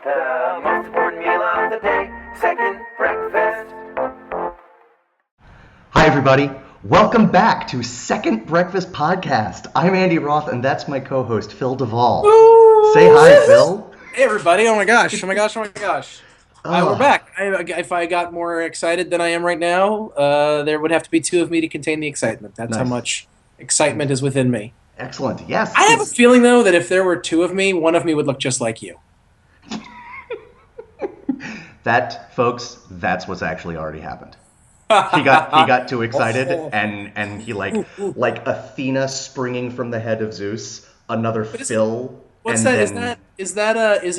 The most important meal of the day, second breakfast. Hi, everybody. Welcome back to Second Breakfast Podcast. I'm Andy Roth, and that's my co-host, Phil Duvall. Woo! Say hi, Phil. Hey, everybody. Oh, my gosh. Oh, my gosh. Oh, my gosh. Oh. We're back. If I got more excited than I am right now, there would have to be two of me to contain the excitement. That's Nice. how much excitement is within me. Excellent. Yes. I have a feeling, though, that if there were two of me, one of me would look just like you. That, folks, that's what's actually already happened. He got too excited, and he like Athena springing from the head of Zeus, another Phil. What's and that? then-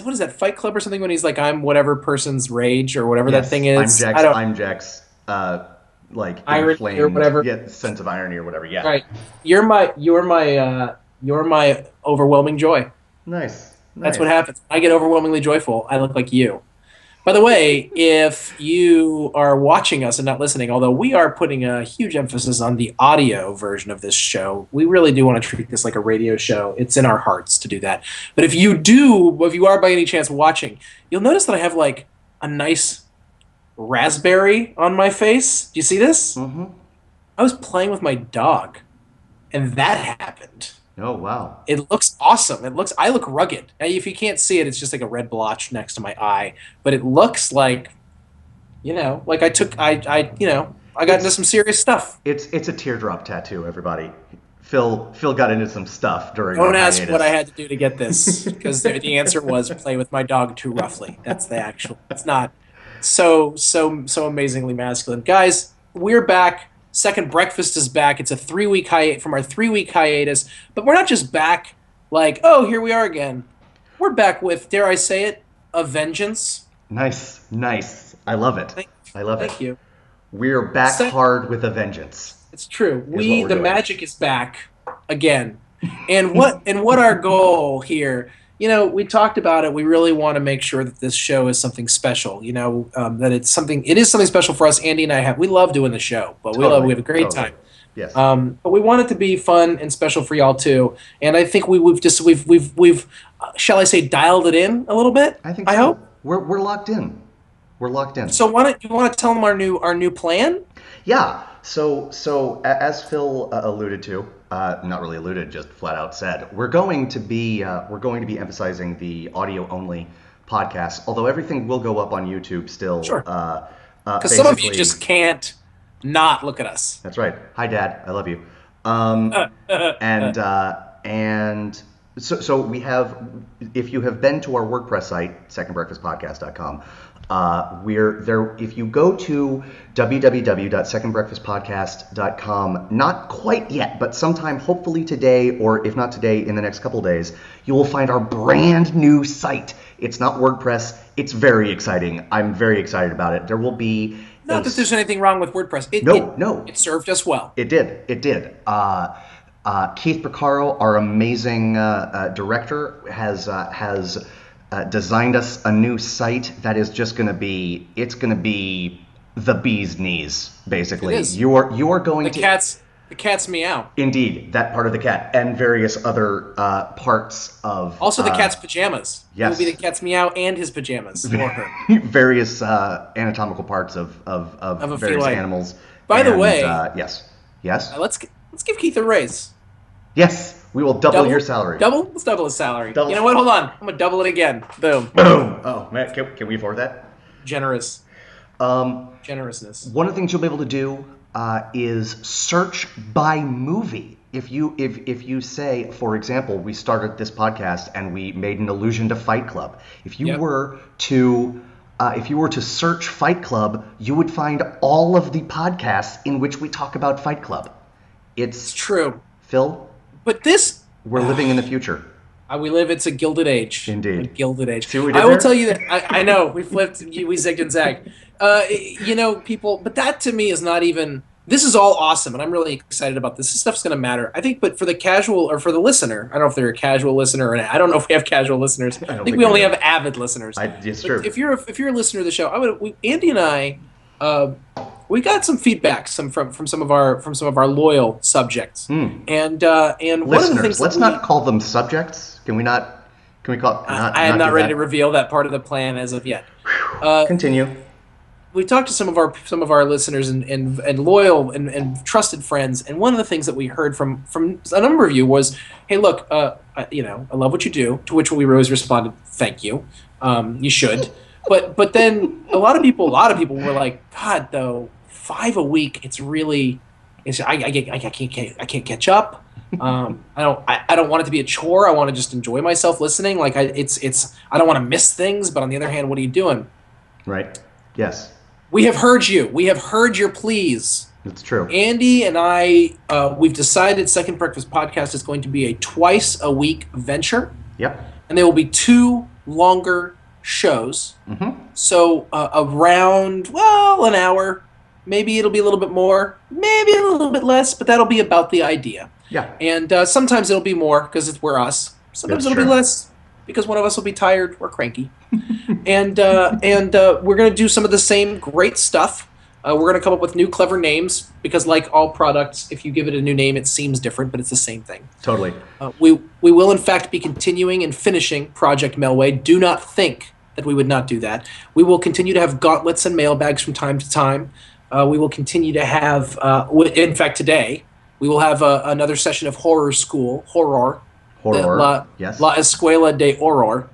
What is that, Fight Club or something, when he's like, I'm whatever person's rage or whatever Yes, that thing is? I'm Jack's like irony inflamed, or whatever. Yeah, sense of irony or whatever. Yeah. Right. You're my overwhelming joy. Nice. That's what happens. I get overwhelmingly joyful. I look like you. By the way, if you are watching us and not listening, although we are putting a huge emphasis on the audio version of this show, we really do want to treat this like a radio show. It's in our hearts to do that. But if you are by any chance watching, you'll notice that I have like a nice raspberry on my face. Do you see this? Mm-hmm. I was playing with my dog, and that happened. Oh, wow. It looks awesome. I look rugged. Now, if you can't see it, it's just like a red blotch next to my eye. But it looks like, like I got into some serious stuff. It's a teardrop tattoo, everybody. Phil got into some stuff during. Don't ask what I had to do to get this, because the answer was play with my dog too roughly. That's the actual. It's not so amazingly masculine, guys. We're back. Second Breakfast is back. It's a 3-week hiatus from our 3-week hiatus, but we're not just back like, oh, here we are again. We're back with, dare I say it, a vengeance. Nice. I love it. Thank you. We're back hard with a vengeance. It's true. The magic is back again. And what our goal here, we talked about it. We really want to make sure that this show is something special. That it is something special for us. Andy and I we love doing the show, but we have a great time. Yes. But we want it to be fun and special for y'all too. And I think we've shall I say, dialed it in a little bit. I think so. I hope we're locked in. We're locked in. So you want to tell them our new plan? Yeah. So as Phil alluded to, not really alluded, just flat out said, we're going to be emphasizing the audio only podcast. Although everything will go up on YouTube still. Sure. Because some of you just can't not look at us. That's right. Hi, Dad. I love you. And so we have. If you have been to our WordPress site, secondbreakfastpodcast.com. We're there. If you go to www.secondbreakfastpodcast.com, not quite yet, but sometime hopefully today, or if not today, in the next couple days, you will find our brand new site. It's not WordPress. It's very exciting. I'm very excited about it. There will be not that there's anything wrong with WordPress. No. It served us well. It did. Keith Porcaro, our amazing director, has designed us a new site that is just going to be, the bee's knees, basically. It is. You are going to... The cat's meow. Indeed, that part of the cat and various other parts of... Also the cat's pajamas. Yes. It will be the cat's meow and his pajamas for her. Various anatomical parts of various animals. By the way... Yes. Let's give Keith a raise. Yes, we will double your salary. Double? Let's double his salary. You know what? Hold on. I'm going to double it again. Boom. Oh, man. Can we afford that? Generous. Generousness. One of the things you'll be able to do is search by movie. If you say, for example, we started this podcast and we made an allusion to Fight Club. If you were to search Fight Club, you would find all of the podcasts in which we talk about Fight Club. It's true. Phil? But we're living in the future. It's a gilded age. Indeed. A gilded age. See what we did I will there? tell you that, I know, we flipped, we zigged and zagged. People, but that to me is not even, this is all awesome, and I'm really excited about this. This stuff's going to matter. I think, but for the casual, or for the listener, I don't know if they're a casual listener, or I don't know if we have casual listeners. I think we only have avid listeners. It's true. If you're a listener to the show, Andy and I, we got some feedback from some of our loyal subjects, and one listeners. of the things Let's not call them subjects. Can we not Can we call it? I am not do ready that? to reveal that part of the plan as of yet. Continue. We talked to some of our listeners and loyal and trusted friends, and one of the things that we heard from a number of you was, "Hey, look, I love what you do." To which we always responded, "Thank you, you should." But then a lot of people were like, "God, though, 5 a week, I can't catch up. I don't want it to be a chore. I want to just enjoy myself listening. Like I don't want to miss things. But on the other hand, what are you doing?" Right. Yes. We have heard you. We have heard your pleas. It's true. Andy and I, we've decided Second Breakfast Podcast is going to be a twice-a-week venture. Yep. And there will be 2 longer shows. Mm-hmm. So around, an hour. Maybe it'll be a little bit more. Maybe a little bit less. But that'll be about the idea. Yeah. And sometimes it'll be more because we're us. Sometimes That's it'll be true. less because one of us will be tired or cranky. and we're going to do some of the same great stuff. We're going to come up with new clever names because, like all products, if you give it a new name, it seems different, but it's the same thing. Totally. We will, in fact, be continuing and finishing Project Melway. Do not think that we would not do that. We will continue to have gauntlets and mailbags from time to time. We will continue to have, in fact, today, we will have another session of Horror. Yes. La Escuela de Horror.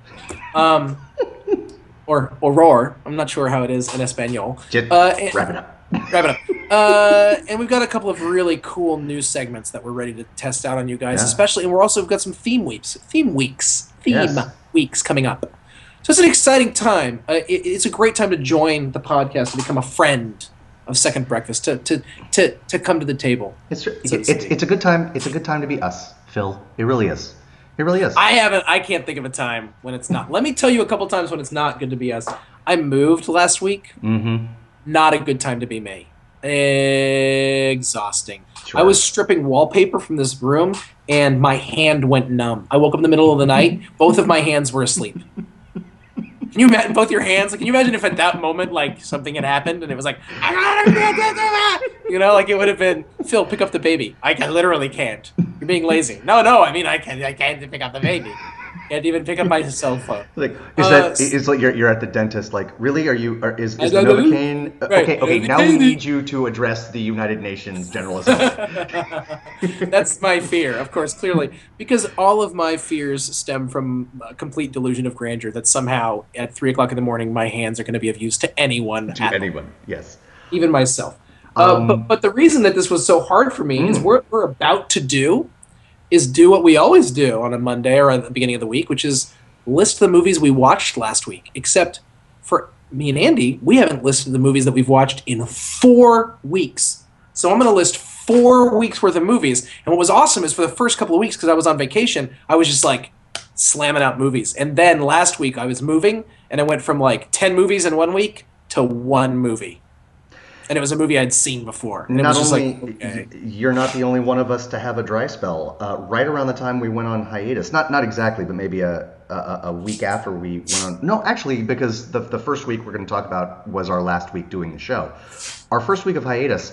Or Aurora. I'm not sure how it is in Espanol. Wrap it up. Wrap it up. And we've got a couple of really cool new segments that we're ready to test out on you guys, especially. And we're also got some theme weeks coming up. So it's an exciting time. It's a great time to join the podcast and become a friend of Second Breakfast to come to the table. It's a good time. It's a good time to be us, Phil. It really is. It really is. I can't think of a time when it's not. Let me tell you a couple times when it's not good to be us. I moved last week. Mm-hmm. Not a good time to be me. Exhausting. Sure. I was stripping wallpaper from this room, and my hand went numb. I woke up in the middle of the night. Both of my hands were asleep. Can you imagine both your hands? Can you imagine if at that moment, like, something had happened and it was like, like it would have been, Phil, pick up the baby. I literally can't. You're being lazy. No, I mean, I can't pick up the baby. Can't even pick up my cell phone. Like, it's like you're at the dentist. Like, really? Is the Novocaine? Right. Okay. Now we need you to address the United Nations General Assembly. That's my fear, of course, clearly, because all of my fears stem from a complete delusion of grandeur that somehow at 3:00 in the morning my hands are going to be of use to anyone. Yes. Even myself. But the reason that this was so hard for me is what we're about to do what we always do on a Monday or at the beginning of the week, which is list the movies we watched last week. Except for me and Andy, we haven't listed the movies that we've watched in 4 weeks. So I'm going to list 4 weeks worth of movies. And what was awesome is for the first couple of weeks, because I was on vacation, I was just like slamming out movies. And then last week I was moving, and I went from like 10 movies in 1 week to 1 movie. And it was a movie I'd seen before. And not it was only just like, okay. You're not the only one of us to have a dry spell. Right around the time we went on hiatus, not exactly, but maybe a week after we went on. No, actually, because the first week we're going to talk about was our last week doing the show. Our first week of hiatus,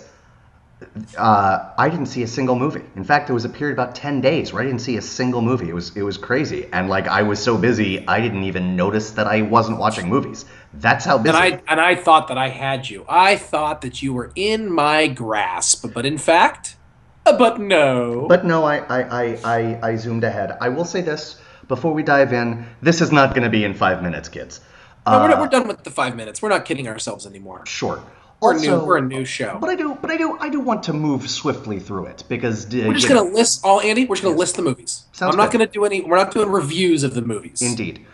I didn't see a single movie. In fact, there was a period about 10 days where I didn't see a single movie. It was crazy, and like I was so busy, I didn't even notice that I wasn't watching movies. That's how busy. And I thought that I had you. I thought that you were in my grasp, but in fact, but no. But no, I zoomed ahead. I will say this before we dive in: this is not going to be in 5 minutes, kids. No, we're done with the 5 minutes. We're not kidding ourselves anymore. Sure. We're a new show. But I do want to move swiftly through it because we're just going to list Andy. We're just going to list the movies. Sounds I'm not going to do any. We're not doing reviews of the movies. Indeed.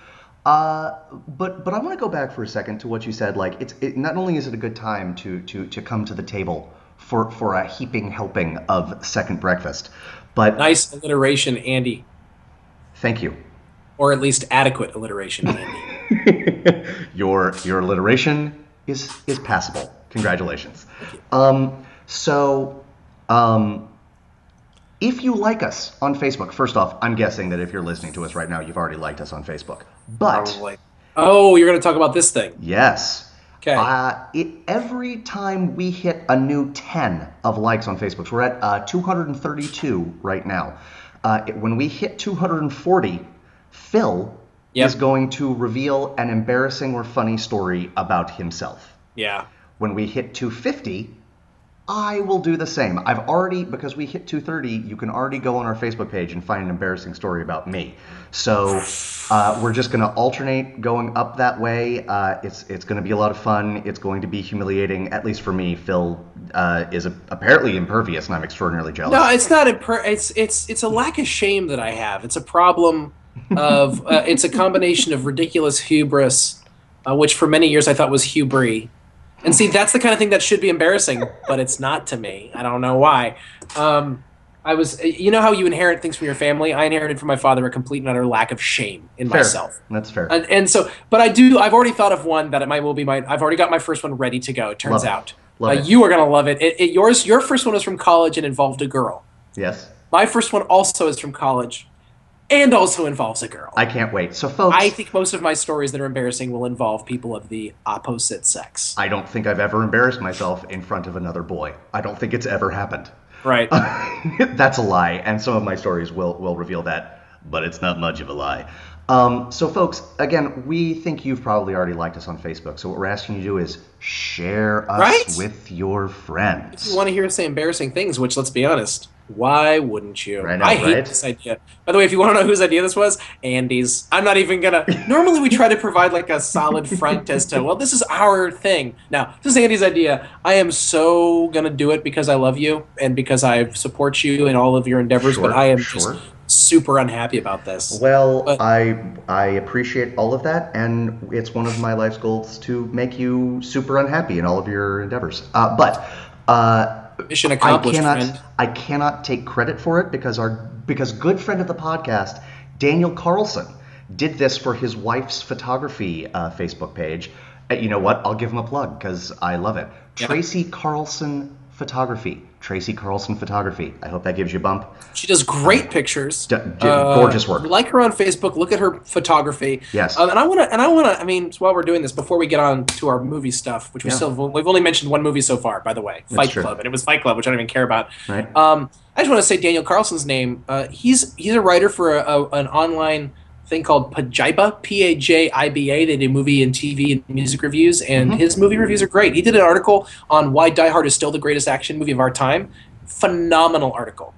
But I want to go back for a second to what you said. Like it not only is it a good time to come to the table for a heaping helping of Second Breakfast, but nice alliteration, Andy. Thank you. Or at least adequate alliteration, Andy. Your alliteration is passable. Congratulations. If you like us on Facebook, first off, I'm guessing that if you're listening to us right now, you've already liked us on Facebook. But probably. Oh, you're going to talk about this thing. Yes. Okay. Every time we hit a new 10 of likes on Facebook, so we're at 232 right now. When we hit 240, Phil is going to reveal an embarrassing or funny story about himself. Yeah. When we hit 250, I will do the same. Because we hit 230, you can already go on our Facebook page and find an embarrassing story about me. So we're just going to alternate going up that way. It's going to be a lot of fun. It's going to be humiliating, at least for me. Phil is apparently impervious, and I'm extraordinarily jealous. No, it's not. It's a lack of shame that I have. It's a problem of. It's a combination of ridiculous hubris, which for many years I thought was hubris. And see, that's the kind of thing that should be embarrassing, but it's not to me. I don't know why. You know how you inherit things from your family? I inherited from my father a complete and utter lack of shame in myself. That's fair. And so, but I've already thought of one that will be I've already got my first one ready to go, it turns out. Love it. You are going to love it. Your first one was from college and involved a girl. Yes. My first one also is from college and also involves a girl. I can't wait. So, folks, I think most of my stories that are embarrassing will involve people of the opposite sex. I don't think I've ever embarrassed myself in front of another boy. I don't think it's ever happened. Right. That's a lie, and some of my stories will reveal that, but it's not much of a lie. So, folks, again, we think you've probably already liked us on Facebook, so what we're asking you to do is share us with your friends. If you want to hear us say embarrassing things, which, let's be honest, why wouldn't you? I hate this idea. By the way, if you want to know whose idea this was, Andy's. I'm not even going to... Normally, we try to provide like a solid front as to, well, this is our thing. Now, this is Andy's idea. I am so going to do it because I love you and because I support you in all of your endeavors, but I am just super unhappy about this. Well, I appreciate all of that, and it's one of my life's goals to make you super unhappy in all of your endeavors. Mission accomplished, friend. I cannot take credit for it because good friend of the podcast, Daniel Carlson, did this for his wife's photography Facebook page. You know what? I'll give him a plug because I love it. Yep. Tracy Carlson Photography. I hope that gives you a bump. She does great pictures. Gorgeous work. Like her on Facebook. Look at her photography. Yes. And I want to. I mean, while we're doing this, before we get on to our movie stuff, which we've only mentioned one movie so far, by the way, Fight Club, and it was Fight Club, which I don't even care about. Right. I just want to say Daniel Carlson's name. He's a writer for an online thing called Pajiba, Pajiba. They do movie and TV and music reviews, and his movie reviews are great. He did an article on why Die Hard is still the greatest action movie of our time. Phenomenal article.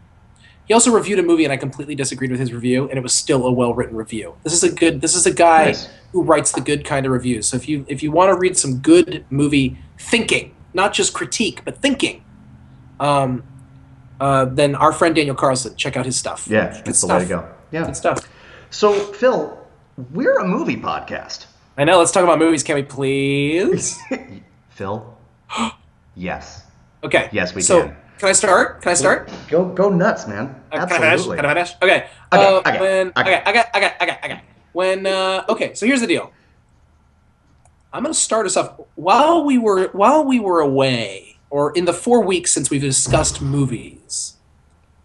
He also reviewed a movie, and I completely disagreed with his review, and it was still a well-written review. This is a guy who writes the good kind of reviews. So if you want to read some good movie thinking, not just critique, but thinking, then our friend Daniel Carlson, check out his stuff. Yeah, that's the way to go. Yeah. Good stuff. So, Phil, we're a movie podcast. I know. Let's talk about movies, can we please? Phil? Yes. Okay. Yes, we can. Can I start? Go nuts, man. Absolutely. Can I finish? Okay. Okay. So here's the deal. I'm going to start us off. While we were away, or in the 4 weeks since we've discussed movies,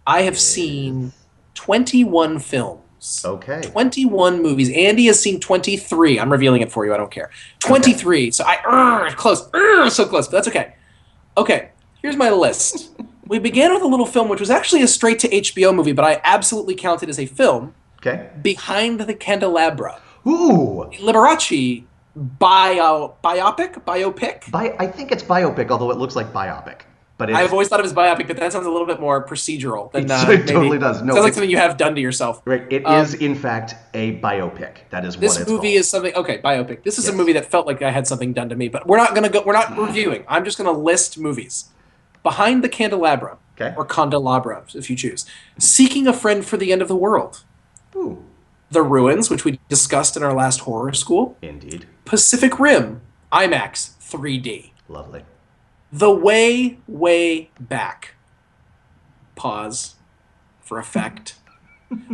I have seen 21 films. Okay. 21 movies. Andy has seen 23. I'm revealing it for you. I don't care. 23. Okay. So so close, but that's okay. Okay. Here's my list. We began with a little film, which was actually a straight-to-HBO movie, but I absolutely count it as a film. Okay. Behind the Candelabra. Ooh. Liberace biopic? I think it's biopic, although it looks like biopic. But I've always thought of it as biopic, but that sounds a little bit more procedural than it totally does. No, sounds like something you have done to yourself. Right. It is, in fact, a biopic. That is what it's called. This movie is something. Okay, biopic. This is a movie that felt like I had something done to me, but we're not reviewing. I'm just gonna list movies. Behind the Candelabra, or Candelabra, if you choose. Seeking a Friend for the End of the World. Ooh. The Ruins, which we discussed in our last horror school. Indeed. Pacific Rim, IMAX, 3D. Lovely. The Way, Way Back. Pause for effect.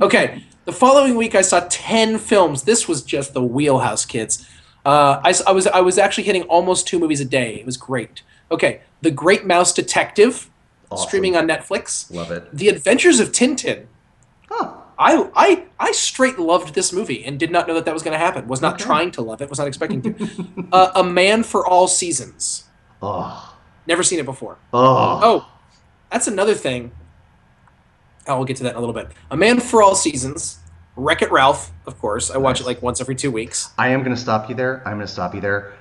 Okay, the following week I saw 10 films. This was just the wheelhouse, kids. I was actually hitting almost 2 movies a day. It was great. Okay, The Great Mouse Detective, streaming on Netflix. Love it. The Adventures of Tintin. Huh. I straight loved this movie and did not know that was going to happen. Was not trying to love it. Was not expecting to. A Man for All Seasons. Oh. Never seen it before. Oh, that's another thing. We'll get to that in a little bit. A Man for All Seasons. Wreck-It Ralph, of course. I watch Nice. it like once every 2 weeks. I am going to stop you there.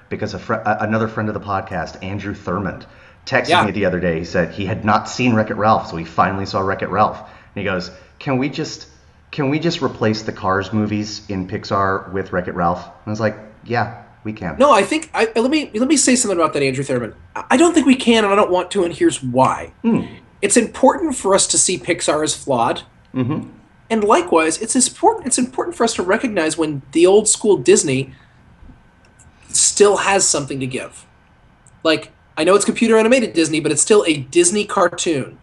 Because another friend of the podcast, Andrew Thurmond, texted me the other day. He said he had not seen Wreck-It Ralph, so he finally saw Wreck-It Ralph. And he goes, Can we just replace the Cars movies in Pixar with Wreck-It Ralph?" And I was like, "Yeah, we can." No, I think let me say something about that, Andrew Thurman. I don't think we can, and I don't want to, and here's why. It's important for us to see Pixar as flawed, and likewise, it's important for us to recognize when the old school Disney still has something to give. Like, I know it's computer animated Disney, but it's still a Disney cartoon,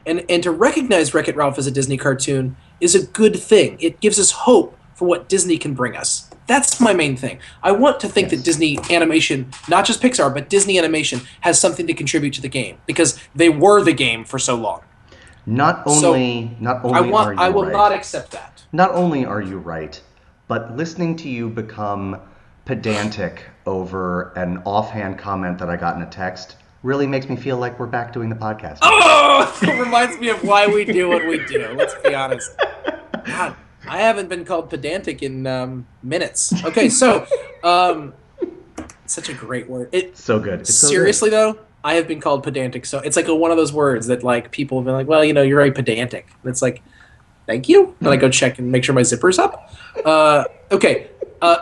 and to recognize Wreck-It Ralph as a Disney cartoon is a good thing. It gives us hope for what Disney can bring us. That's my main thing. I want to think that Disney animation, not just Pixar, but Disney animation, has something to contribute to the game because they were the game for so long. Not only I will not accept that. Not only are you right, but listening to you become pedantic over an offhand comment that I got in a text really makes me feel like we're back doing the podcast. Oh, it reminds me of why we do what we do. Let's be honest. God, I haven't been called pedantic in minutes. Okay, so such a great word. So good. It's seriously though, I have been called pedantic. So it's like one of those words that like people have been like, well, you're very pedantic. And it's like, thank you. Then I go check and make sure my zipper's up. Okay.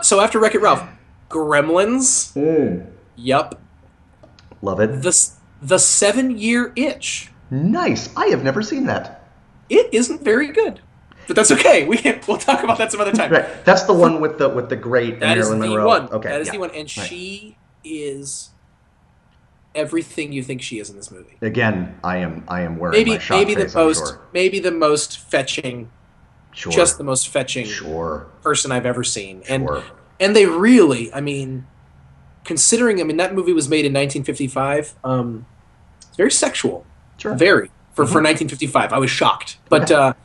So after Wreck-It Ralph, Gremlins. Yup. Love it. The 7-Year Itch. Nice. I have never seen that. It isn't very good. But that's okay. We'll talk about that some other time. Right. That's the one with the great Marilyn Monroe. One. Okay. That is the one, and she is everything you think she is in this movie. Again, I am wearing my shot face, maybe the most fetching, just the most fetching person I've ever seen. And they really, considering, that movie was made in 1955. It's very sexual. Sure. Very for 1955. I was shocked, but.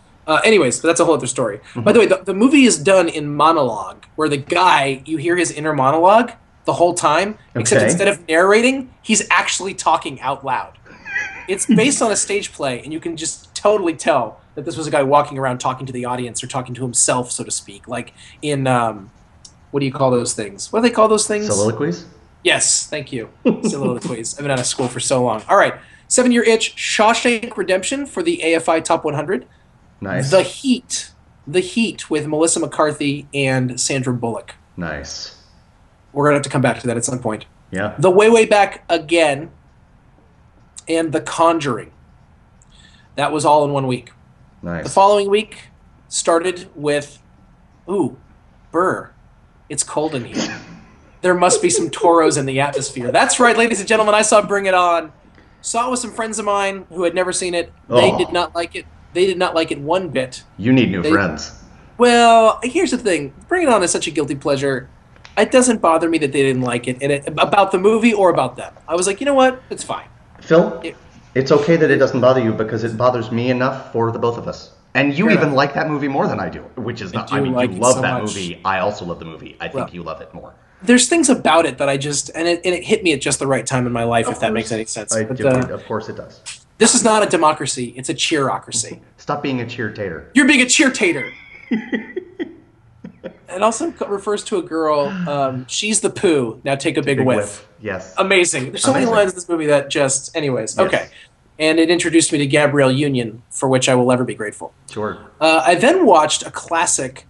Anyways, but that's a whole other story. By the way, the movie is done in monologue, where the guy, you hear his inner monologue the whole time, except instead of narrating, he's actually talking out loud. It's based on a stage play, and you can just totally tell that this was a guy walking around talking to the audience or talking to himself, so to speak, like in, what do you call those things? What do they call those things? Soliloquies? Yes, thank you. Soliloquies. I've been out of school for so long. All right, 7-Year Itch, Shawshank Redemption for the AFI Top 100. Nice. The Heat with Melissa McCarthy and Sandra Bullock. Nice. We're going to have to come back to that at some point. Yeah. The Way Back Again and The Conjuring. That was all in 1 week. Nice. The following week started with, Burr, it's cold in here. There must be some toros in the atmosphere. That's right, ladies and gentlemen, I saw Bring It On. Saw it with some friends of mine who had never seen it. They did not like it. They did not like it one bit. You need new friends. Well, here's the thing. Bring It On is such a guilty pleasure. It doesn't bother me that they didn't like it, about the movie or about them. I was like, you know what? It's fine. Phil, it's okay that it doesn't bother you because it bothers me enough for the both of us. And you even like that movie more than I do, which is not. You love that movie. I also love the movie. I think you love it more. There's things about it that I just and it hit me at just the right time in my life, if that makes any sense. Of course it does. This is not a democracy. It's a cheerocracy. Stop being a cheer-tater. You're being a cheer-tater. It also refers to a girl. She's the poo. Now take a big whiff. Yes. Amazing. There's so many lines in this movie that just... Anyways, yes. Okay. And it introduced me to Gabrielle Union, for which I will ever be grateful. Sure. I then watched a classic,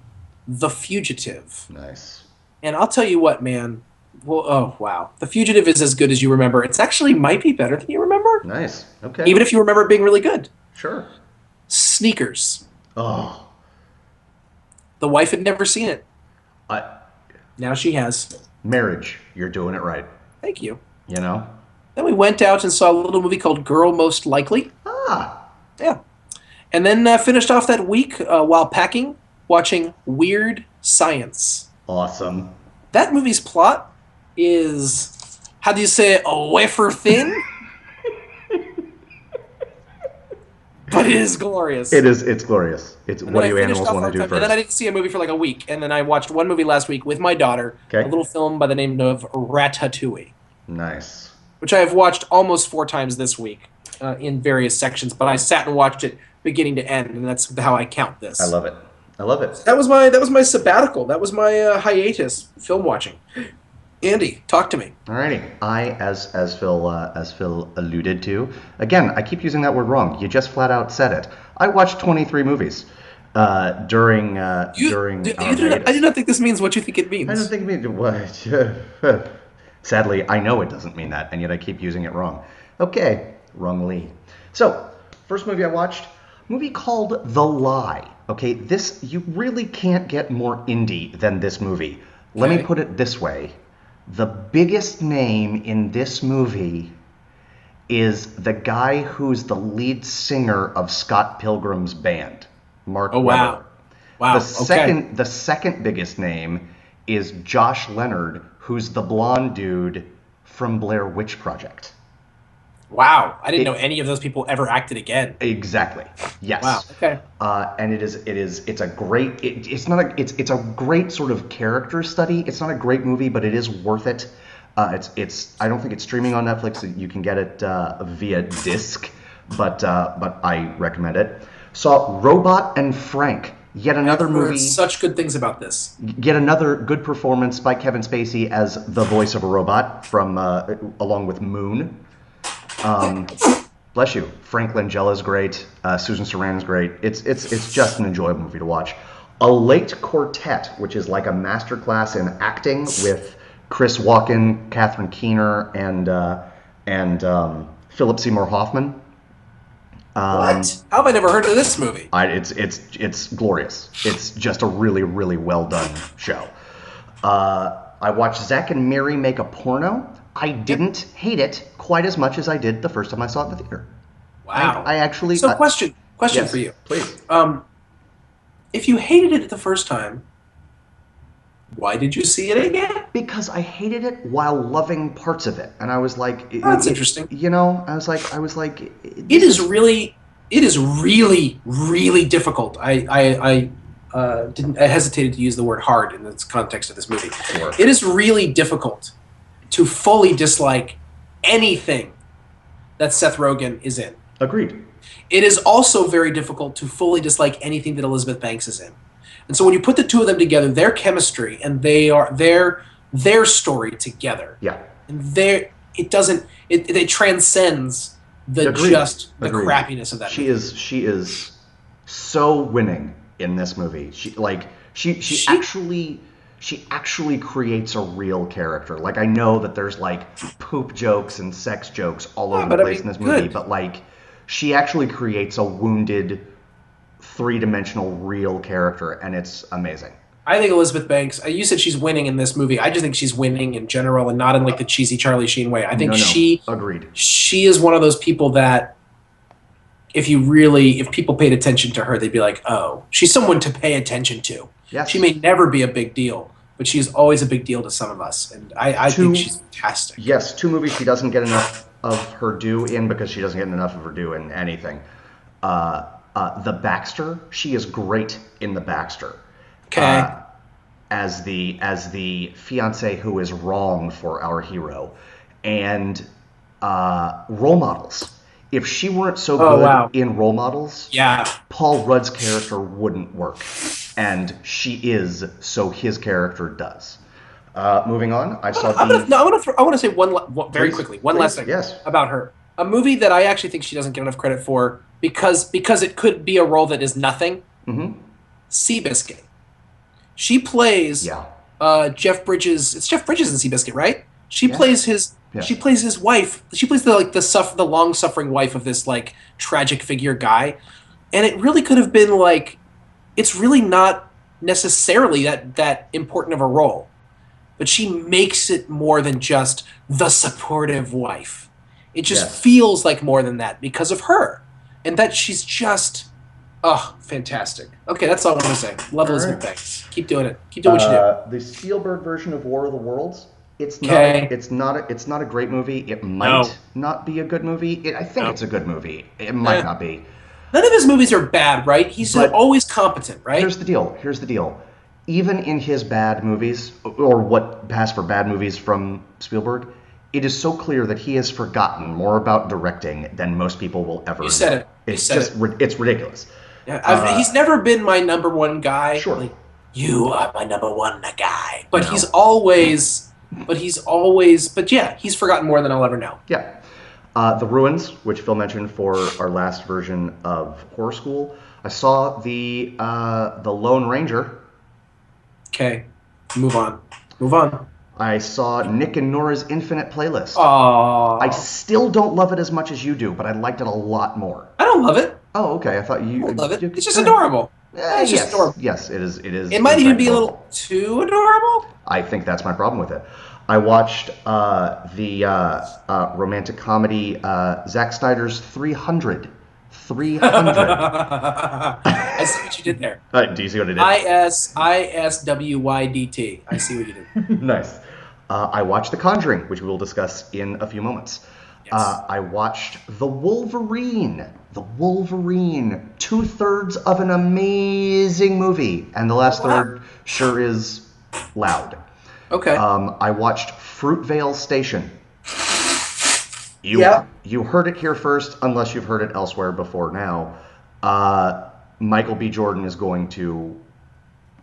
The Fugitive. Nice. And I'll tell you what, man. Well, oh, wow. The Fugitive is as good as you remember. It's actually might be better than you remember. Nice. Okay. Even if you remember it being really good. Sure. Sneakers. Oh. The wife had never seen it. Now she has. Marriage. You're doing it right. Thank you. You know? Then we went out and saw a little movie called Girl Most Likely. Yeah. And then finished off that week while packing, watching Weird Science. Awesome. That movie's plot is, how do you say it, a wafer thin? But it is glorious. It's glorious. It's what do you animals want to do first? And then I didn't see a movie for like a week. And then I watched one movie last week with my daughter, a little film by the name of Ratatouille. Nice. Which I have watched almost 4 times this week in various sections. But I sat and watched it beginning to end, and that's how I count this. I love it. I love it. That was my sabbatical. That was my hiatus film watching. Andy, talk to me. Alrighty. As Phil alluded to, again, I keep using that word wrong. You just flat out said it. I watched 23 movies during our hiatus. I do not think this means what you think it means. I don't think it means what. Sadly, I know it doesn't mean that, and yet I keep using it wrong. Okay, wrongly. So, first movie I watched, movie called The Lie. Okay, this, you really can't get more indie than this movie. Let me put it this way. The biggest name in this movie is the guy who's the lead singer of Scott Pilgrim's band, Mark Webber. Wow. Wow. The second biggest name is Josh Leonard, who's the blonde dude from Blair Witch Project. Wow. I didn't know any of those people ever acted again. Exactly. Yes. Wow. Okay. And it's a great sort of character study. It's not a great movie, but it is worth it. I don't think it's streaming on Netflix. You can get it via disc, but I recommend it. Saw Robot and Frank. Yet another movie. Such good things about this. Yet another good performance by Kevin Spacey as the voice of a robot from along with Moon. Bless you. Frank Langella's great. Susan Sarandon's great. It's just an enjoyable movie to watch. A Late Quartet, which is like a masterclass in acting with Chris Walken, Catherine Keener, and Philip Seymour Hoffman. What? How have I never heard of this movie? It's glorious. It's just a really, really well done show. I watched Zack and Miri Make a Porno. I didn't hate it quite as much as I did the first time I saw it in the theater. Wow. I actually... So question yes, for you. Please. If you hated it the first time, why did you see it again? Because I hated it while loving parts of it. And I was like... That's interesting. You know, I was like... It is really, really difficult. I hesitated to use the word hard in the context of this movie. Sure. It is really difficult to fully dislike anything that Seth Rogen is in. Agreed. It is also very difficult to fully dislike anything that Elizabeth Banks is in. And so when you put the two of them together, their chemistry and their story together, yeah, and it transcends the crappiness of that movie. She is so winning in this movie. She actually creates a real character. Like, I know that there's like poop jokes and sex jokes all over the place in this movie, but like she actually creates a wounded, three-dimensional real character, and it's amazing. I think Elizabeth Banks, you said she's winning in this movie. I just think she's winning in general and not in like the cheesy Charlie Sheen way. I think agreed. She is one of those people that if people paid attention to her, they'd be like, oh, she's someone to pay attention to. Yes. She may never be a big deal, but she's always a big deal to some of us. And I think she's fantastic. Yes, two movies she doesn't get enough of her due in because she doesn't get enough of her due in anything. The Baxter, she is great in The Baxter. Okay. As the fiance who is wrong for our hero. And Role Models. If she weren't so good in Role Models, Paul Rudd's character wouldn't work. And she is, so his character does. Moving on, I want to say one very quickly last thing about her. A movie that I actually think she doesn't get enough credit for because it could be a role that is nothing. Mm-hmm. Seabiscuit. She plays Jeff Bridges. It's Jeff Bridges in Seabiscuit, right? She plays his. Yeah. She plays his wife. She plays the long-suffering wife of this like tragic figure guy, and it really could have been like. It's really not necessarily that important of a role, but she makes it more than just the supportive wife. It just feels like more than that because of her, and that she's just fantastic. Okay, that's all I want to say. Love Elizabeth Banks. Keep doing it. Keep doing what you do. The Spielberg version of War of the Worlds. It's not a great movie. It might not be a good movie. I think it's a good movie. It might not be. None of his movies are bad, right? He's always competent, right? Here's the deal. Even in his bad movies, or what pass for bad movies from Spielberg, it is so clear that he has forgotten more about directing than most people will ever know. You said it. It's ridiculous. Yeah, he's never been my number one guy. Sure. Like, you are my number one guy. But No. but yeah, he's forgotten more than I'll ever know. Yeah. The Ruins, which Phil mentioned for our last version of Horror School. I saw the Lone Ranger. Okay, move on. Move on. I saw Nick and Nora's Infinite Playlist. Oh, I still don't love it as much as you do, but I liked it a lot more. I don't love it. Oh, okay. I thought you. I don't love it. you It's just kinda- adorable. It's yes, just adorable. yes, it is. It is. It might in even fact be a adorable. little too adorable. I think that's my problem with it. I watched the romantic comedy Zack Snyder's 300. 300. I see what you did there. Do you see what I did? ISWYDT. I see what you did. Nice. I watched The Conjuring, which we will discuss in a few moments. Yes. I watched The Wolverine. The Wolverine. 2/3 of an amazing movie. And the last third sure is loud. Okay. I watched Fruitvale Station. Yep. You heard it here first, unless you've heard it elsewhere before now. Michael B. Jordan is going to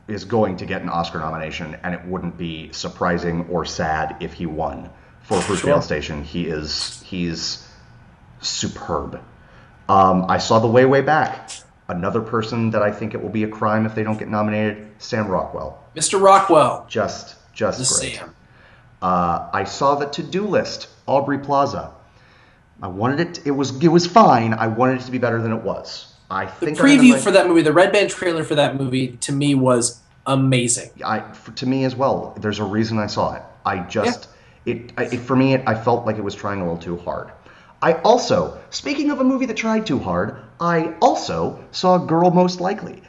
get an Oscar nomination, and it wouldn't be surprising or sad if he won for Fruitvale Station. He's superb. I saw The Way, Way Back. Another person that I think it will be a crime if they don't get nominated, Sam Rockwell. Mr. Rockwell. Just The great. Sam. I saw The To-Do List, Aubrey Plaza. I wanted it. It was fine. I wanted it to be better than it was. I think The preview for that movie, the Red Band trailer for that movie, to me was amazing. To me as well. There's a reason I saw it. For me, I felt like it was trying a little too hard. I also, speaking of a movie that tried too hard, I also saw Girl Most Likely.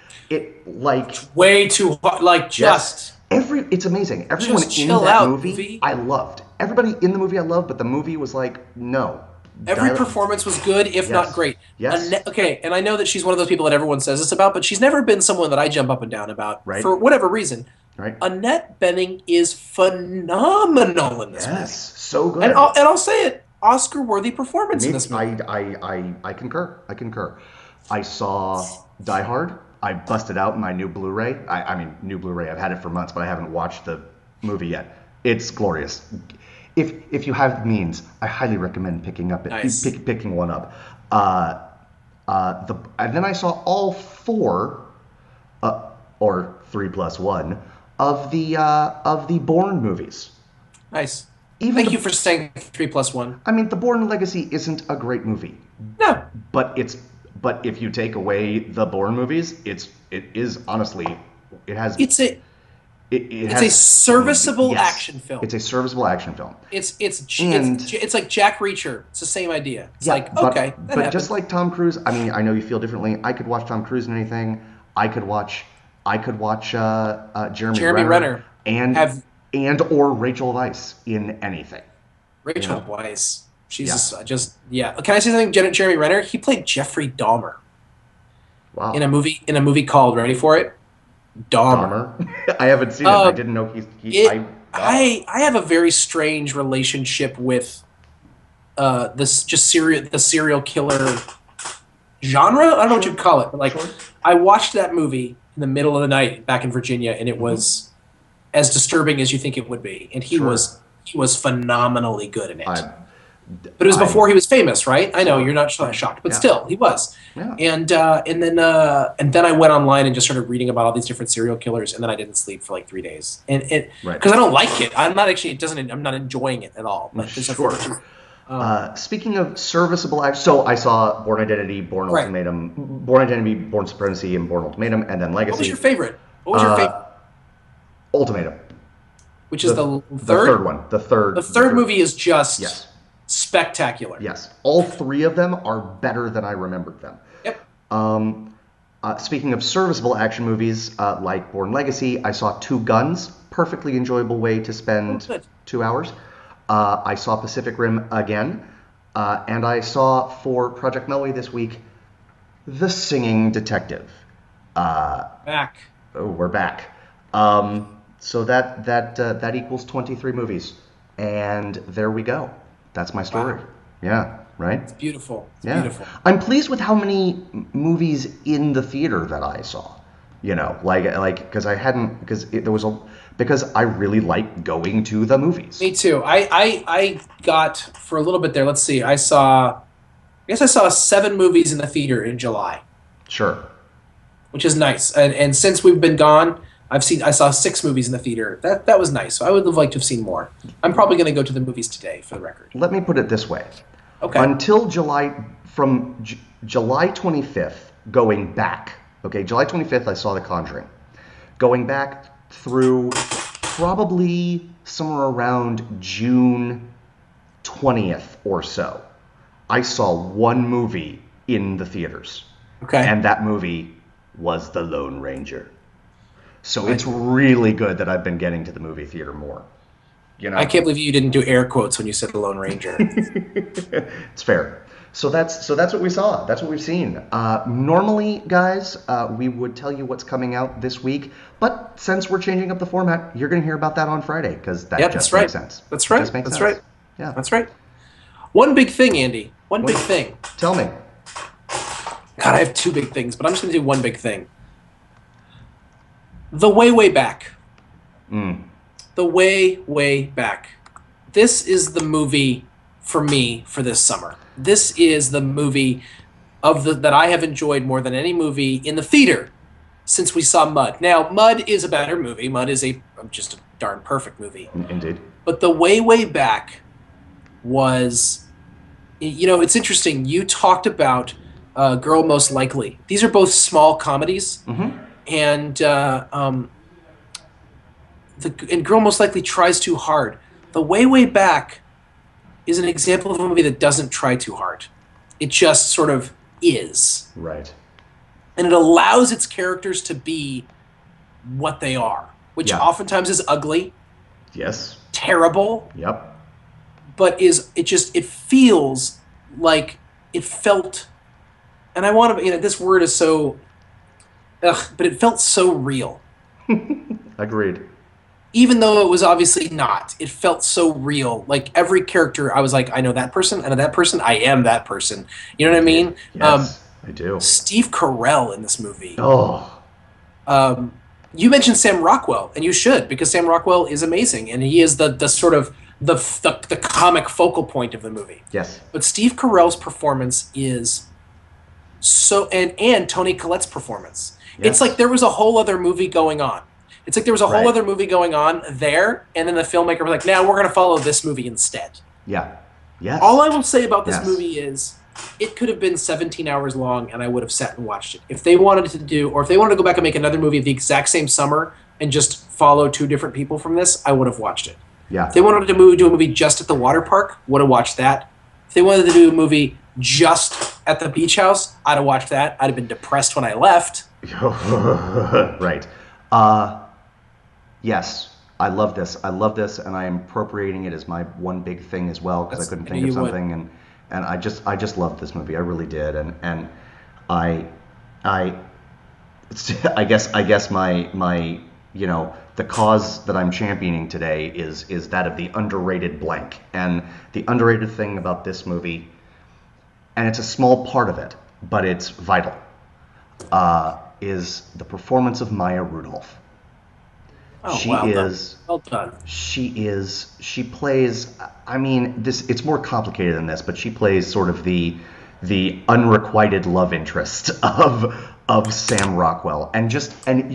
Way too hard. Like, just. It's amazing. Everyone Just in chill that out, movie, I loved. Everybody in the movie I loved, but the movie was like, no. Every performance was good, if not great. Yes. Okay, and I know that she's one of those people that everyone says this about, but she's never been someone that I jump up and down about for whatever reason. Right. Annette Bening is phenomenal in this movie. Yes, so good. And I'll say it, Oscar-worthy performance in this movie. I concur. I saw Die Hard. I busted out my new Blu-ray. New Blu-ray. I've had it for months, but I haven't watched the movie yet. It's glorious. If you have means, I highly recommend picking one up. And then I saw all 4, or 3+1 of the Bourne movies. Nice. Thank you for saying 3+1. I mean, The Bourne Legacy isn't a great movie. No. But if you take away the Bourne movies, it is honestly, it has. It's a serviceable action film. It's a serviceable action film. It's like Jack Reacher. It's the same idea. It's but just like Tom Cruise, I mean, I know you feel differently. I could watch Tom Cruise in anything. I could watch Jeremy Renner and or Rachel Weisz in anything. Rachel Weisz. She's just. Can I say something? Jeremy Renner. He played Jeffrey Dahmer. Wow. In a movie called, ready for it, Dahmer. I haven't seen it. I didn't know I have a very strange relationship with the serial killer genre. I don't know what you'd call it, but I watched that movie in the middle of the night back in Virginia, and it was as disturbing as you think it would be. And he was phenomenally good in it. But it was before he was famous, right? I know you're not shocked, but still, he was. Yeah. And then I went online and just started reading about all these different serial killers, and then I didn't sleep for like 3 days, and because I don't like it. I'm not enjoying it at all. But sure. Speaking of serviceable action, so I saw Bourne Identity, Bourne Ultimatum, Bourne Identity, Bourne Supremacy, and Bourne Ultimatum, and then Legacy. What was your favorite? Ultimatum. Which is the third? The third one. The third movie is just spectacular. Yes. All 3 of them are better than I remembered them. Yep. Speaking of serviceable action movies, like Bourne Legacy, I saw Two Guns. Perfectly enjoyable way to spend 2 hours. I saw Pacific Rim again. And I saw, for Project Melway this week, The Singing Detective. Back. Oh, we're back. So that equals 23 movies. And there we go. That's my story. Wow. Yeah, right? It's beautiful. It's Yeah. beautiful. I'm pleased with how many movies in the theater that I saw. Because because I really like going to the movies. Me too. I got for a little bit there. Let's see. I guess I saw 7 movies in the theater in July, Sure. which is nice. And since we've been gone, I saw 6 movies in the theater. That was nice. So I would have liked to have seen more. I'm probably going to go to the movies today, for the record. Let me put it this way. Okay. Until July 25th, going back, okay, July 25th, I saw The Conjuring. Going back through probably somewhere around June 20th or so, I saw one movie in the theaters. Okay. And that movie was The Lone Ranger. So it's really good that I've been getting to the movie theater more. I can't believe you didn't do air quotes when you said the Lone Ranger. It's fair. So that's what we saw. That's what we've seen. Normally, guys, we would tell you what's coming out this week, but since we're changing up the format, you're going to hear about that on Friday because that just makes sense. That's right. Just makes That's sense. right. Yeah. That's right. One big thing, Andy. One big thing. Tell me. God, I have 2 big things, but I'm just going to do one big thing. The Way Back. The Way Back. This is the movie for me for this summer. This is the movie that I have enjoyed more than any movie in the theater since we saw Mud. Now, Mud is a better movie. Mud is just a darn perfect movie. Indeed. But The Way Back was, it's interesting. You talked about Girl Most Likely. These are both small comedies. Mm-hmm. And Girl Most Likely tries too hard. The Way Back is an example of a movie that doesn't try too hard. It just sort of is. Right. And it allows its characters to be what they are, which oftentimes is ugly. Yes. Terrible. Yep. But it feels like it felt, and I want to, this word is so, but it felt so real. Agreed. Even though it was obviously not, it felt so real. Like every character, I was like, I know that person, I know that person, I am that person. You know what I mean? Yes, I do. Steve Carell in this movie. Oh. You mentioned Sam Rockwell, and you should, because Sam Rockwell is amazing, and he is the sort of the comic focal point of the movie. Yes. But Steve Carell's performance is so, and Toni Collette's performance. Yes. It's like there was a whole other movie going on. It's like there was a whole Right. other movie going on there, and then the filmmaker was like, "Now we're going to follow this movie instead." Yeah. Yes. All I will say about this Yes. movie is, it could have been 17 hours long, and I would have sat and watched it. If they wanted to go back and make another movie of the exact same summer and just follow 2 different people from this, I would have watched it. Yeah. If they wanted to do a movie just at the water park, would have watched that. If they wanted to do a movie just at the beach house, I'd have watched that. I'd have been depressed when I left. Right. Yes, I love this. I love this, and I am appropriating it as my one big thing as well because I couldn't think of something, and I just loved this movie. I really did, and I guess my the cause that I'm championing today is that of the underrated blank, and the underrated thing about this movie, and it's a small part of it, but it's vital, is the performance of Maya Rudolph. Oh, She well is. done. Well done. She plays. I mean, it's more complicated than this, but she plays sort of the unrequited love interest of Sam Rockwell, and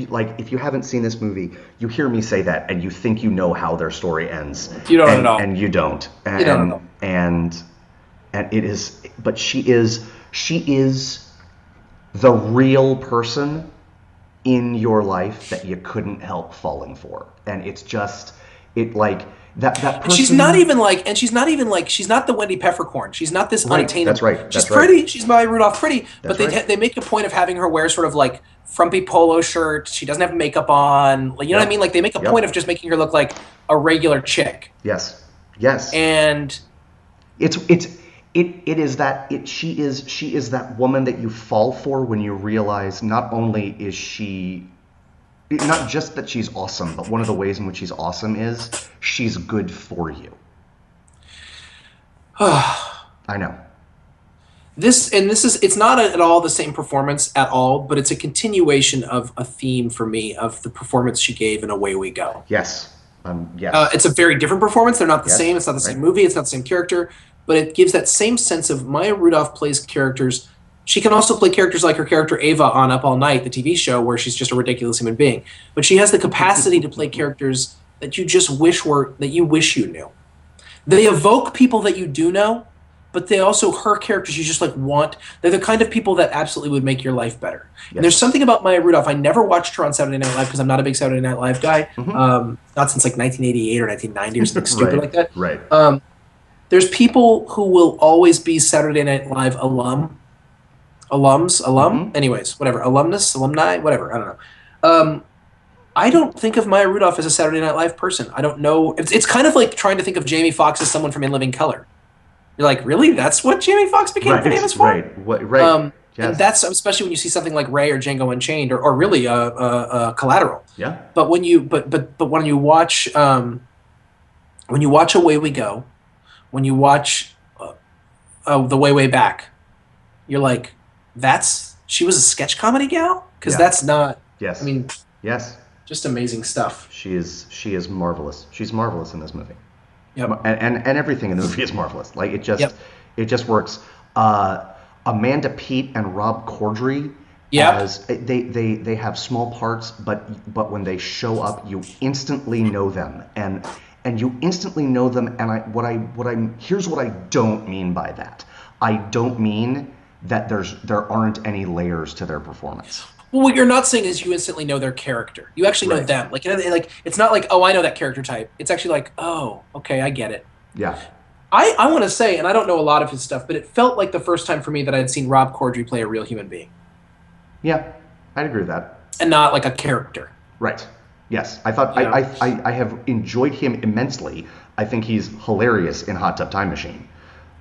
like, if you haven't seen this movie, you hear me say that, and you think you know how their story ends. You don't at all. And you don't. And, You don't at all. And it is. But she is the real person in your life that you couldn't help falling for, and it's just that person. And she's not the Wendy Peppercorn. She's not this Right, unattainable. that's right, She's that's right. pretty. She's Maya Rudolph pretty, but That's right. they make a point of having her wear sort of like frumpy polo shirt. She doesn't have makeup on. Like, you know what I mean? Like, they make a Yep. point of just making her look like a regular chick. Yes. And She is that woman that you fall for when you realize not only is she, not just that she's awesome, but one of the ways in which she's awesome is she's good for you. I I know. It's not at all the same performance at all, but it's a continuation of a theme for me of the performance she gave in Away We Go. Yes. Yes. It's a very different performance. They're not the Yes, same. It's not the right. same movie. It's not the same character, but it gives that same sense of Maya Rudolph plays characters. She can also play characters like her character Ava on Up All Night, the TV show, where she's just a ridiculous human being. But she has the capacity to play characters that you just wish you knew. They evoke people that you do know, but they also, her characters you just like want. They're the kind of people that absolutely would make your life better. Yes. And there's something about Maya Rudolph. I never watched her on Saturday Night Live because I'm not a big Saturday Night Live guy. Not since like 1988 or 1990 or something stupid like that. Right. There's people who will always be Saturday Night Live alum. Anyways, whatever. Alumnus, alumni, whatever. I don't know. I don't think of Maya Rudolph as a Saturday Night Live person. I don't know. It's kind of like trying to think of Jamie Foxx as someone from In Living Color. You're like, really? That's what Jamie Foxx became famous for? Right. Yes. And that's especially when you see something like Ray or Django Unchained or really Collateral. Yeah. But when you watch Away We Go, when you watch The Way Back, you're like, she was a sketch comedy gal? Because that's not. Yes. I mean. Yes. Just amazing stuff. She is marvelous. She's marvelous in this movie. Yep. And everything in the movie is marvelous. Like it just works. Amanda Peet and Rob Corddry. Yeah. They have small parts, but when they show up, you instantly know them, and you instantly know them. And here's what I don't mean by that. I don't mean that there aren't any layers to their performance. Well, what you're not saying is you instantly know their character. You actually know them. Like it's not like, oh, I know that character type. It's actually like, oh, okay, I get it. Yeah. I want to say, and I don't know a lot of his stuff, but it felt like the first time for me that I had seen Rob Corddry play a real human being. Yeah, I'd agree with that. And not like a character. Right. Yes. I thought I have enjoyed him immensely. I think he's hilarious in Hot Tub Time Machine.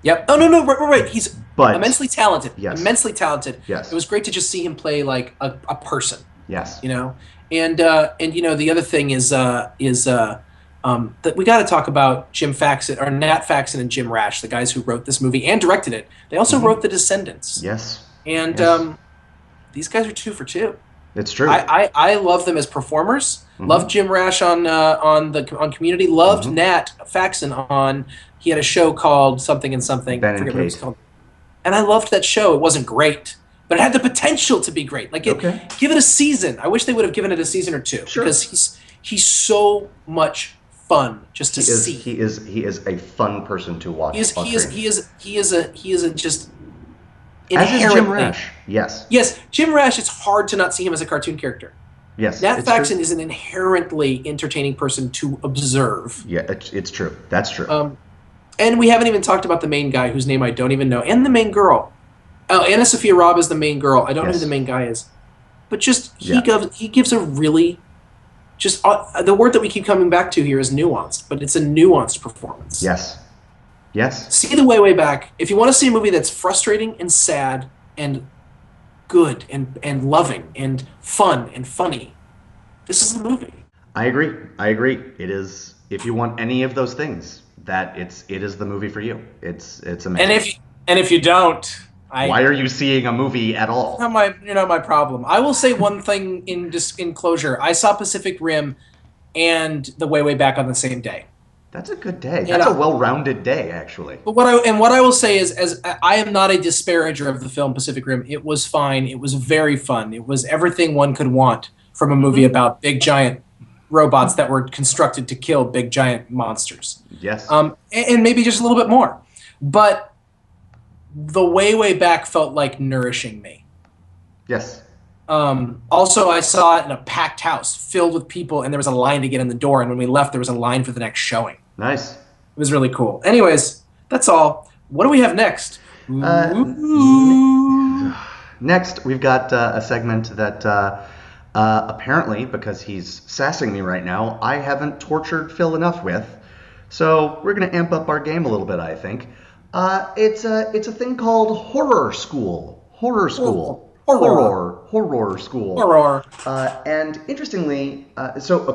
Yep. Oh no, right. He's immensely talented. Yes. Immensely talented. Yes. It was great to just see him play like a person. Yes. You know, and the other thing is that we got to talk about Jim Faxon or Nat Faxon and Jim Rash, the guys who wrote this movie and directed it. They also wrote The Descendants. Yes. And these guys are 2 for 2. It's true. I love them as performers. Loved Jim Rash on Community. Loved Nat Faxon on. He had a show called something and something. Ben I forget and what it was Kate. called. And I loved that show. It wasn't great, but it had the potential to be great. Like give it a season. I wish they would have given it a season or 2 because he's so much fun just to see. He is a fun person to watch. He is a just. As is Jim Rash. Yes. Yes, Jim Rash. It's hard to not see him as a cartoon character. Yes. Nat Faxon is an inherently entertaining person to observe. Yeah, it's true. That's true. And we haven't even talked about the main guy, whose name I don't even know, and the main girl. Oh, Anna Sophia Robb is the main girl. I don't know who the main guy is, but just he gives a really just the word that we keep coming back to here is nuanced, but it's a nuanced performance. Yes. Yes. See The Way Back. If you want to see a movie that's frustrating and sad and good and loving and fun and funny, this is the movie. I agree. It is. If you want any of those things, it is the movie for you. It's amazing. And if you don't, why are you seeing a movie at all? My problem. I will say one thing in closure. I saw Pacific Rim and The Way Back on the same day. That's a good day. That's a well-rounded day, actually. But what I will say is, as I am not a disparager of the film Pacific Rim, it was fine. It was very fun. It was everything one could want from a movie about big giant robots that were constructed to kill big giant monsters. Yes. And maybe just a little bit more. But The Way Back felt like nourishing me. Yes. Also, I saw it in a packed house filled with people, and there was a line to get in the door. And when we left, there was a line for the next showing. Nice. It was really cool. Anyways, that's all. What do we have next? Next, we've got a segment that apparently, because he's sassing me right now, I haven't tortured Phil enough with. So we're going to amp up our game a little bit, I think. It's a thing called Horror School. Horror School. Horror School. Horror. And interestingly, so a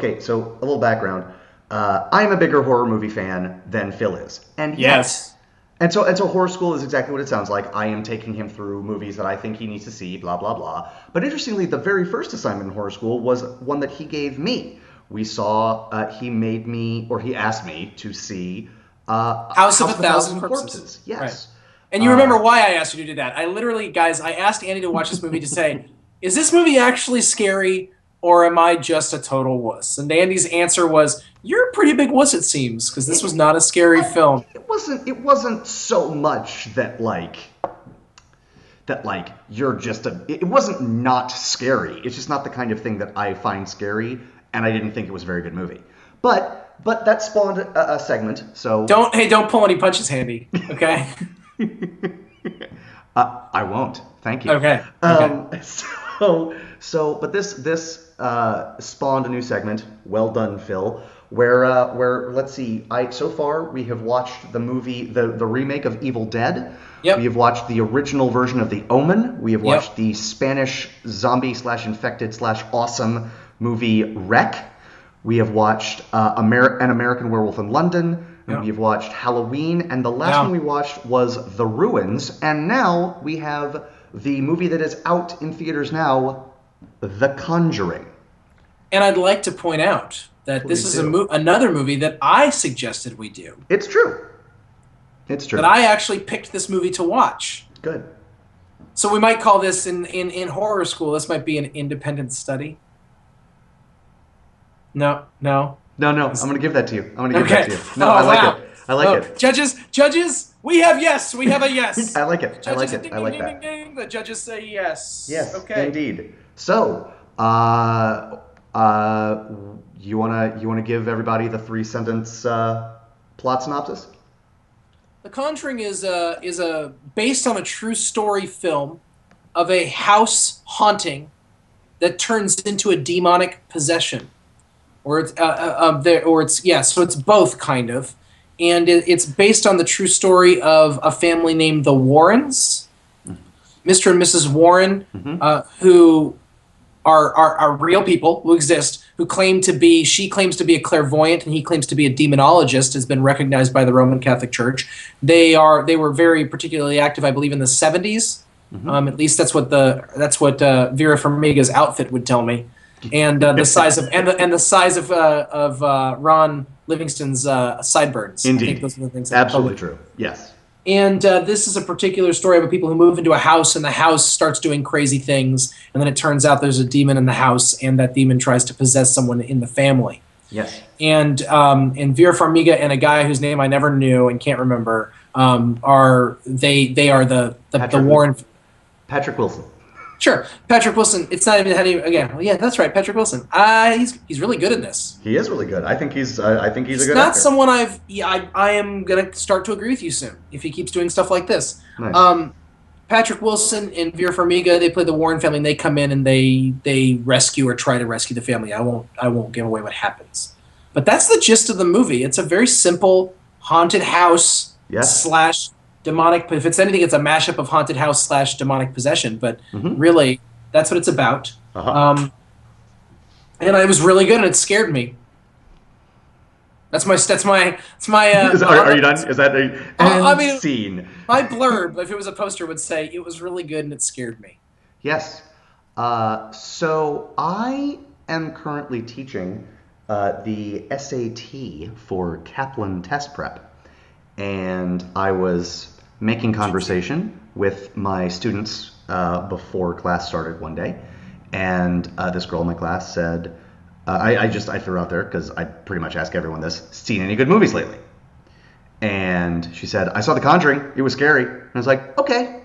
little background. I'm a bigger horror movie fan than Phil is. And yes. And so horror school is exactly what it sounds like. I am taking him through movies that I think he needs to see, blah, blah, blah. But interestingly, the very first assignment in horror school was one that he gave me. We saw, he asked me to see House of a Thousand Corpses. Yes. Right. And you remember why I asked you to do that. I literally, guys, I asked Andy to watch this movie to say, is this movie actually scary or am I just a total wuss? And Andy's answer was, you're a pretty big wuss, it seems, because this was not a scary film. It wasn't so much that you're just it wasn't not scary. It's just not the kind of thing that I find scary, and I didn't think it was a very good movie. But that spawned a segment. So don't pull any punches, Andy. Okay. I won't. Thank you. Okay. But this spawned a new segment. Well done, Phil. Where let's see. So far we have watched the movie, the remake of Evil Dead. Yep. We have watched the original version of The Omen. We have watched the Spanish zombie/infected/awesome movie Wreck. We have watched An American Werewolf in London. And we have watched Halloween, and the last one we watched was The Ruins. And now we have the movie that is out in theaters now, The Conjuring. And I'd like to point out that this is another movie that I suggested we do. It's true. But I actually picked this movie to watch. Good. So we might call this in horror school, this might be an independent study. No. No, I'm going to give that to you. I'm going to give that to you. No, I like it. I like it. Judges, we have a yes. I like it. Judges, I like it. ding, I like ding, that. ding, ding. The judges say yes. Yes, okay. Indeed. So, you wanna give everybody the 3-sentence plot synopsis? The Conjuring is based on a true story film of a house haunting that turns into a demonic possession. So it's both kind of, and it's based on the true story of a family named the Warrens, Mr. and Mrs. Warren, who are real people who exist, she claims to be a clairvoyant and he claims to be a demonologist, has been recognized by the Roman Catholic Church. They were very particularly active, I believe, in the 70s. At least that's what Vera Farmiga's outfit would tell me. And the size of Ron Livingston's sideburns. Indeed. I think those are the things absolutely true. Yes. And this is a particular story about people who move into a house, and the house starts doing crazy things, and then it turns out there's a demon in the house, and that demon tries to possess someone in the family. Yes. And Vera Farmiga and a guy whose name I never knew and can't remember are the Warren. Patrick Wilson. Sure, Patrick Wilson. It's not even again. Well, yeah, that's right, Patrick Wilson. He's really good in this. He is really good. I think he's a good actor. Not someone I am gonna start to agree with you soon if he keeps doing stuff like this. Nice. Patrick Wilson and Vera Farmiga, they play the Warren family, and they come in and they rescue or try to rescue the family. I won't give away what happens, but that's the gist of the movie. It's a very simple haunted house / demonic. If it's anything, it's a mashup of haunted house / demonic possession. But really, that's what it's about. And it was really good, and it scared me. That's my. Are you done? Is that scene? My blurb, if it was a poster, would say it was really good and it scared me. Yes. So I am currently teaching the SAT for Kaplan test prep, and I was making conversation with my students before class started one day, and this girl in my class said, I threw out there because I pretty much ask everyone this, seen any good movies lately? And she said, I saw The Conjuring, it was scary. And I was like, okay.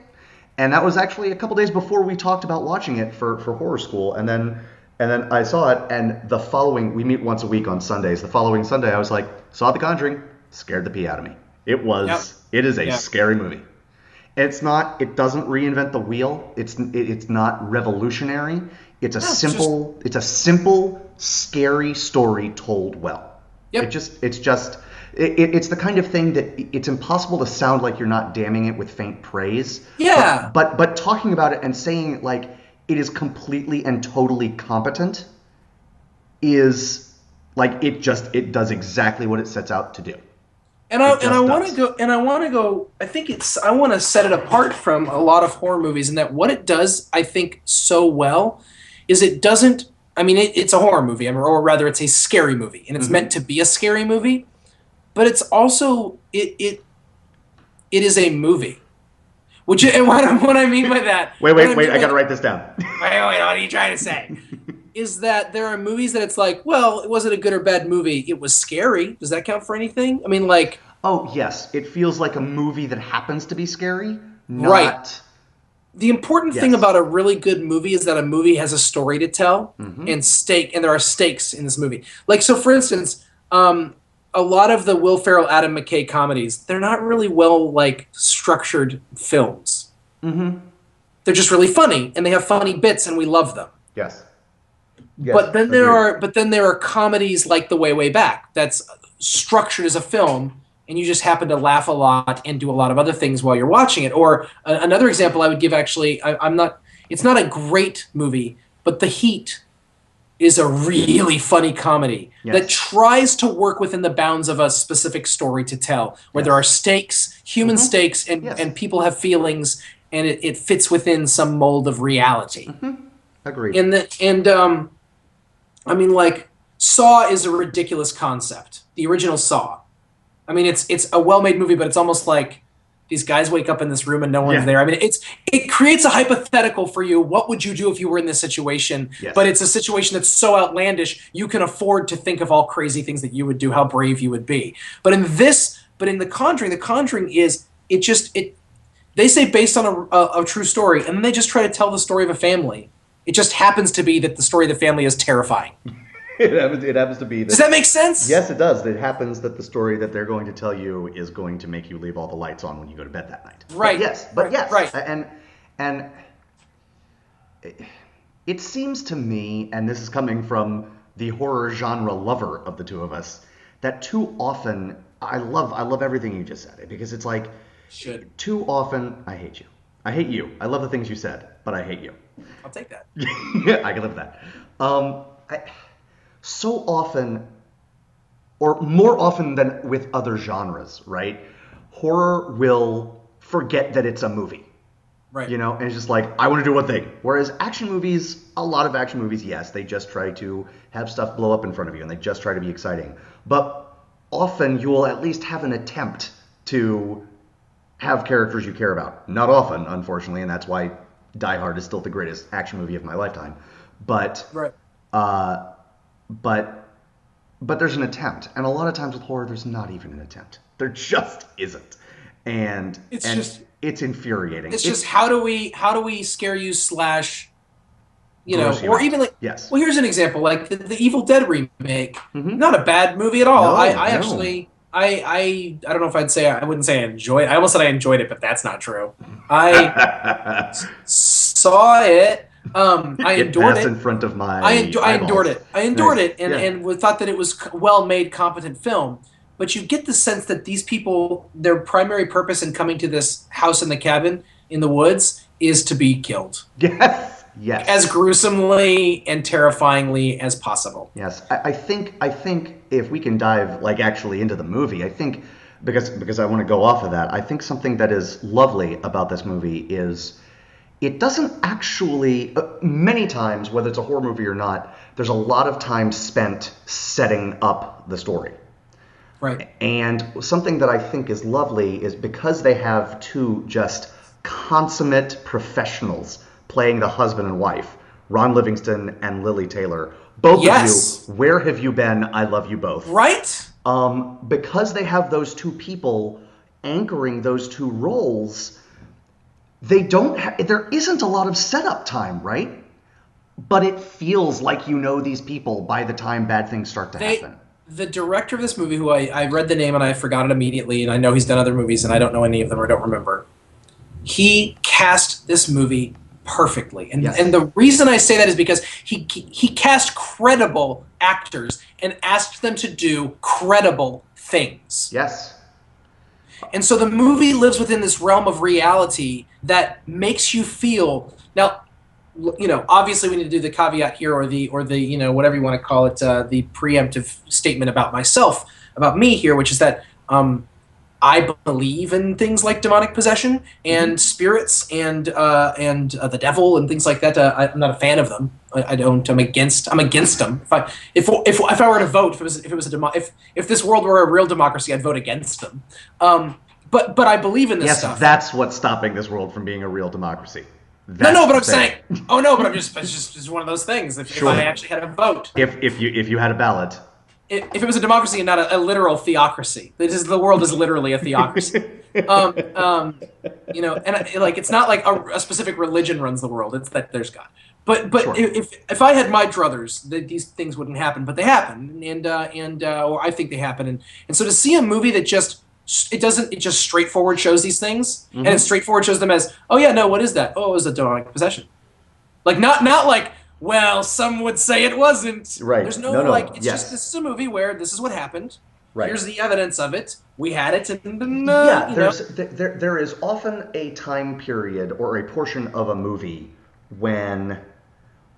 And that was actually a couple days before we talked about watching it for horror school, and then I saw it, and we meet once a week on Sundays. The following Sunday I was like, saw The Conjuring, scared the pee out of me. It is a scary movie. It doesn't reinvent the wheel. It's not revolutionary. It's a simple, scary story told well. Yep. It's the kind of thing that it's impossible to sound like you're not damning it with faint praise. Yeah. But talking about it and saying like it is completely and totally competent is like it does exactly what it sets out to do. And I It just want to does. go and I want to go. I want to set it apart from a lot of horror movies, in that what it does, I think, so well, is it doesn't. I mean, it's a horror movie, or rather, it's a scary movie, and it's meant to be a scary movie, but it's also it is a movie. Which, and what I mean by that? Wait, what I mean gotta write this down. Wait, what are you trying to say? Is that there are movies that it's like, well, was it a good or bad movie? It was scary. Does that count for anything? I mean, like, Oh, yes. It feels like a movie that happens to be scary, right. not. The important thing Yes. about a really good movie is that a movie has a story to tell, and there are stakes in this movie. Like, so for instance, a lot of the Will Ferrell, Adam McKay comedies, they're not really well, like, structured films. They're just really funny, and they have funny bits, and we love them. Yes. But then there are comedies like The Way Back that's structured as a film, and you just happen to laugh a lot and do a lot of other things while you're watching it. Or another example I would give, actually, it's not a great movie, but The Heat is a really funny comedy that tries to work within the bounds of a specific story to tell, where there are stakes, human stakes, and people have feelings, and it fits within some mold of reality. Agreed. I mean, like, Saw is a ridiculous concept. The original Saw. I mean, it's a well-made movie, but it's almost like these guys wake up in this room and no one's there. I mean, it creates a hypothetical for you. What would you do if you were in this situation? Yes. But it's a situation that's so outlandish, you can afford to think of all crazy things that you would do, how brave you would be. But in The Conjuring is, they say based on a true story, and then they just try to tell the story of a family. It just happens to be that the story of the family is terrifying. It happens to be that. Does that make sense? Yes, it does. It happens that the story that they're going to tell you is going to make you leave all the lights on when you go to bed that night. Right. But yes. Right. And it seems to me, and this is coming from the horror genre lover of the two of us, that too often I love everything you just said, because it's like too often I hate you. I hate you. I love the things you said, but I hate you. I'll take that. I can live with that. So often, or more often than with other genres, right? Horror will forget that it's a movie. Right. You know, and it's just like, I want to do one thing. Whereas action movies, a lot of action movies, yes, they just try to have stuff blow up in front of you, and they just try to be exciting. But often you will at least have an attempt to have characters you care about. Not often, unfortunately, and that's why Die Hard is still the greatest action movie of my lifetime. But but there's an attempt, and a lot of times with horror, there's not even an attempt. There just isn't, and it's infuriating. It's just how do we scare you / you know, Gross you or out. even like, Yes. well, here's an example, like the Evil Dead remake. Not a bad movie at all. I actually. I don't know if I wouldn't say I enjoyed it. I almost said I enjoyed it, but that's not true. I saw it. I endured it. In front of my I endured it. I endured Nice. it, and thought that it was well-made, competent film. But you get the sense that these people, their primary purpose in coming to this house in the cabin in the woods is to be killed. Yes. As gruesomely and terrifyingly as possible. Yes. I think if we can dive like actually into the movie, I think because I want to go off of that, I think something that is lovely about this movie is it doesn't actually, many times, whether it's a horror movie or not, there's a lot of time spent setting up the story. Right. And something that I think is lovely is because they have two just consummate professionals playing the husband and wife, Ron Livingston and Lily Taylor. Both of you, where have you been? I love you both. Right? Because they have those two people anchoring those two roles, there isn't a lot of setup time, right? But it feels like you know these people by the time bad things start to happen. The director of this movie, who I read the name and I forgot it immediately, and I know he's done other movies and I don't know any of them or don't remember, he cast this movie perfectly. And the reason I say that is because he cast credible actors and asked them to do credible things. Yes. And so the movie lives within this realm of reality that makes you feel. Now, you know, obviously we need to do the caveat here, or the you know, whatever you want to call it, the preemptive statement about me here, which is that I believe in things like demonic possession and spirits and the devil and things like that. I'm not a fan of them. I don't. I'm against them. If I were to vote, if this world were a real democracy, I'd vote against them. But I believe in this stuff. Yes, that's what's stopping this world from being a real democracy. No, but I'm saying. Oh no, but I'm just. It's just one of those things. If I actually had a vote. If you had a ballot. If it was a democracy and not a literal theocracy, the world is literally a theocracy. And it's not like a specific religion runs the world. It's that there's God. But sure. if I had my druthers, these things wouldn't happen. But they happen, or I think they happen. And so to see a movie that just straightforward shows these things, and it straightforward shows them as, oh yeah, no, what is that? Oh, it was a demonic possession. Like not like. Well, some would say it wasn't. Right. There's it's just this is a movie where this is what happened. Right. Here's the evidence of it. We had it, and there is often a time period or a portion of a movie when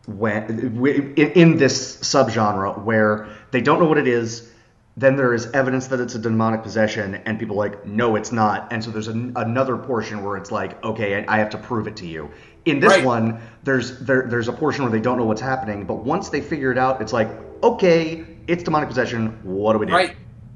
in this subgenre where they don't know what it is. Then there is evidence that it's a demonic possession, and people are like, no, it's not. And so there's another portion where it's like, okay, I have to prove it to you. In this one, there's a portion where they don't know what's happening, but once they figure it out, it's like, okay, it's demonic possession. What do we do?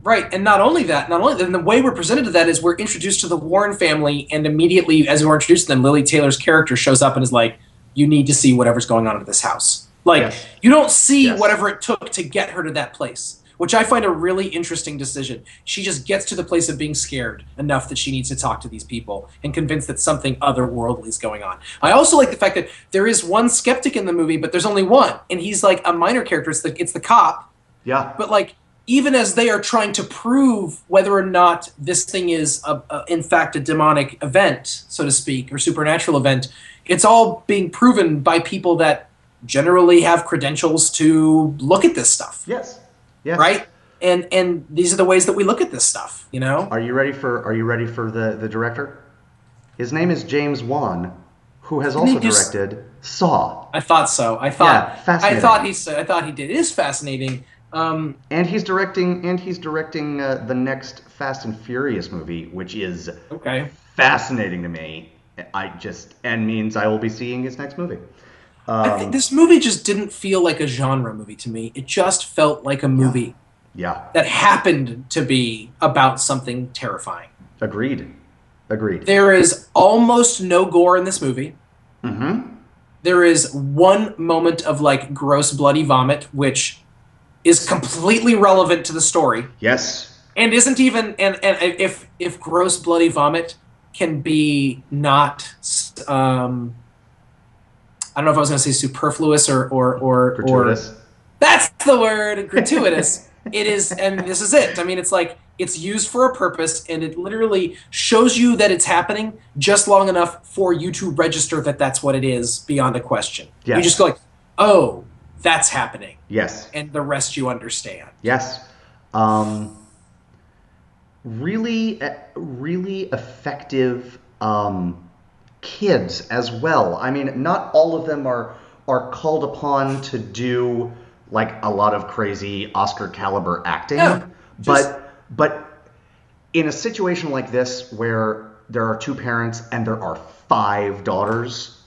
Right. And not only that, then the way we're presented to that is we're introduced to the Warren family, and immediately as we're introduced to them, Lily Taylor's character shows up and is like, you need to see whatever's going on at this house. Like, you don't see whatever it took to get her to that place. Which I find a really interesting decision. She just gets to the place of being scared enough that she needs to talk to these people and convinced that something otherworldly is going on. I also like the fact that there is one skeptic in the movie, but there's only one, and he's like a minor character. It's the cop. Yeah. But like, even as they are trying to prove whether or not this thing is in fact a demonic event, so to speak, or supernatural event, it's all being proven by people that generally have credentials to look at this stuff. Yes. Yes. Right? And these are the ways that we look at this stuff, you know? Are you ready for the director? His name is James Wan, who has also directed Saw. I thought so. Fascinating. I thought he did. It is fascinating. And he's directing the next Fast and Furious movie, which is fascinating to me. Means I will be seeing his next movie. I think this movie just didn't feel like a genre movie to me. It just felt like a movie that happened to be about something terrifying. Agreed. There is almost no gore in this movie. Mm-hmm. There is one moment of like gross bloody vomit, which is completely relevant to the story. Yes. And isn't even if gross bloody vomit can be not I don't know if I was going to say superfluous or gratuitous. That's the word, gratuitous. It is, and this is it. I mean, it's like it's used for a purpose, and it literally shows you that it's happening just long enough for you to register that that's what it is beyond a question. Yes. You just go like, oh, that's happening. Yes. And the rest you understand. Yes. Really effective kids as well. I mean, not all of them are called upon to do like a lot of crazy Oscar caliber acting. Yeah, but in a situation like this where there are two parents and there are 5 daughters,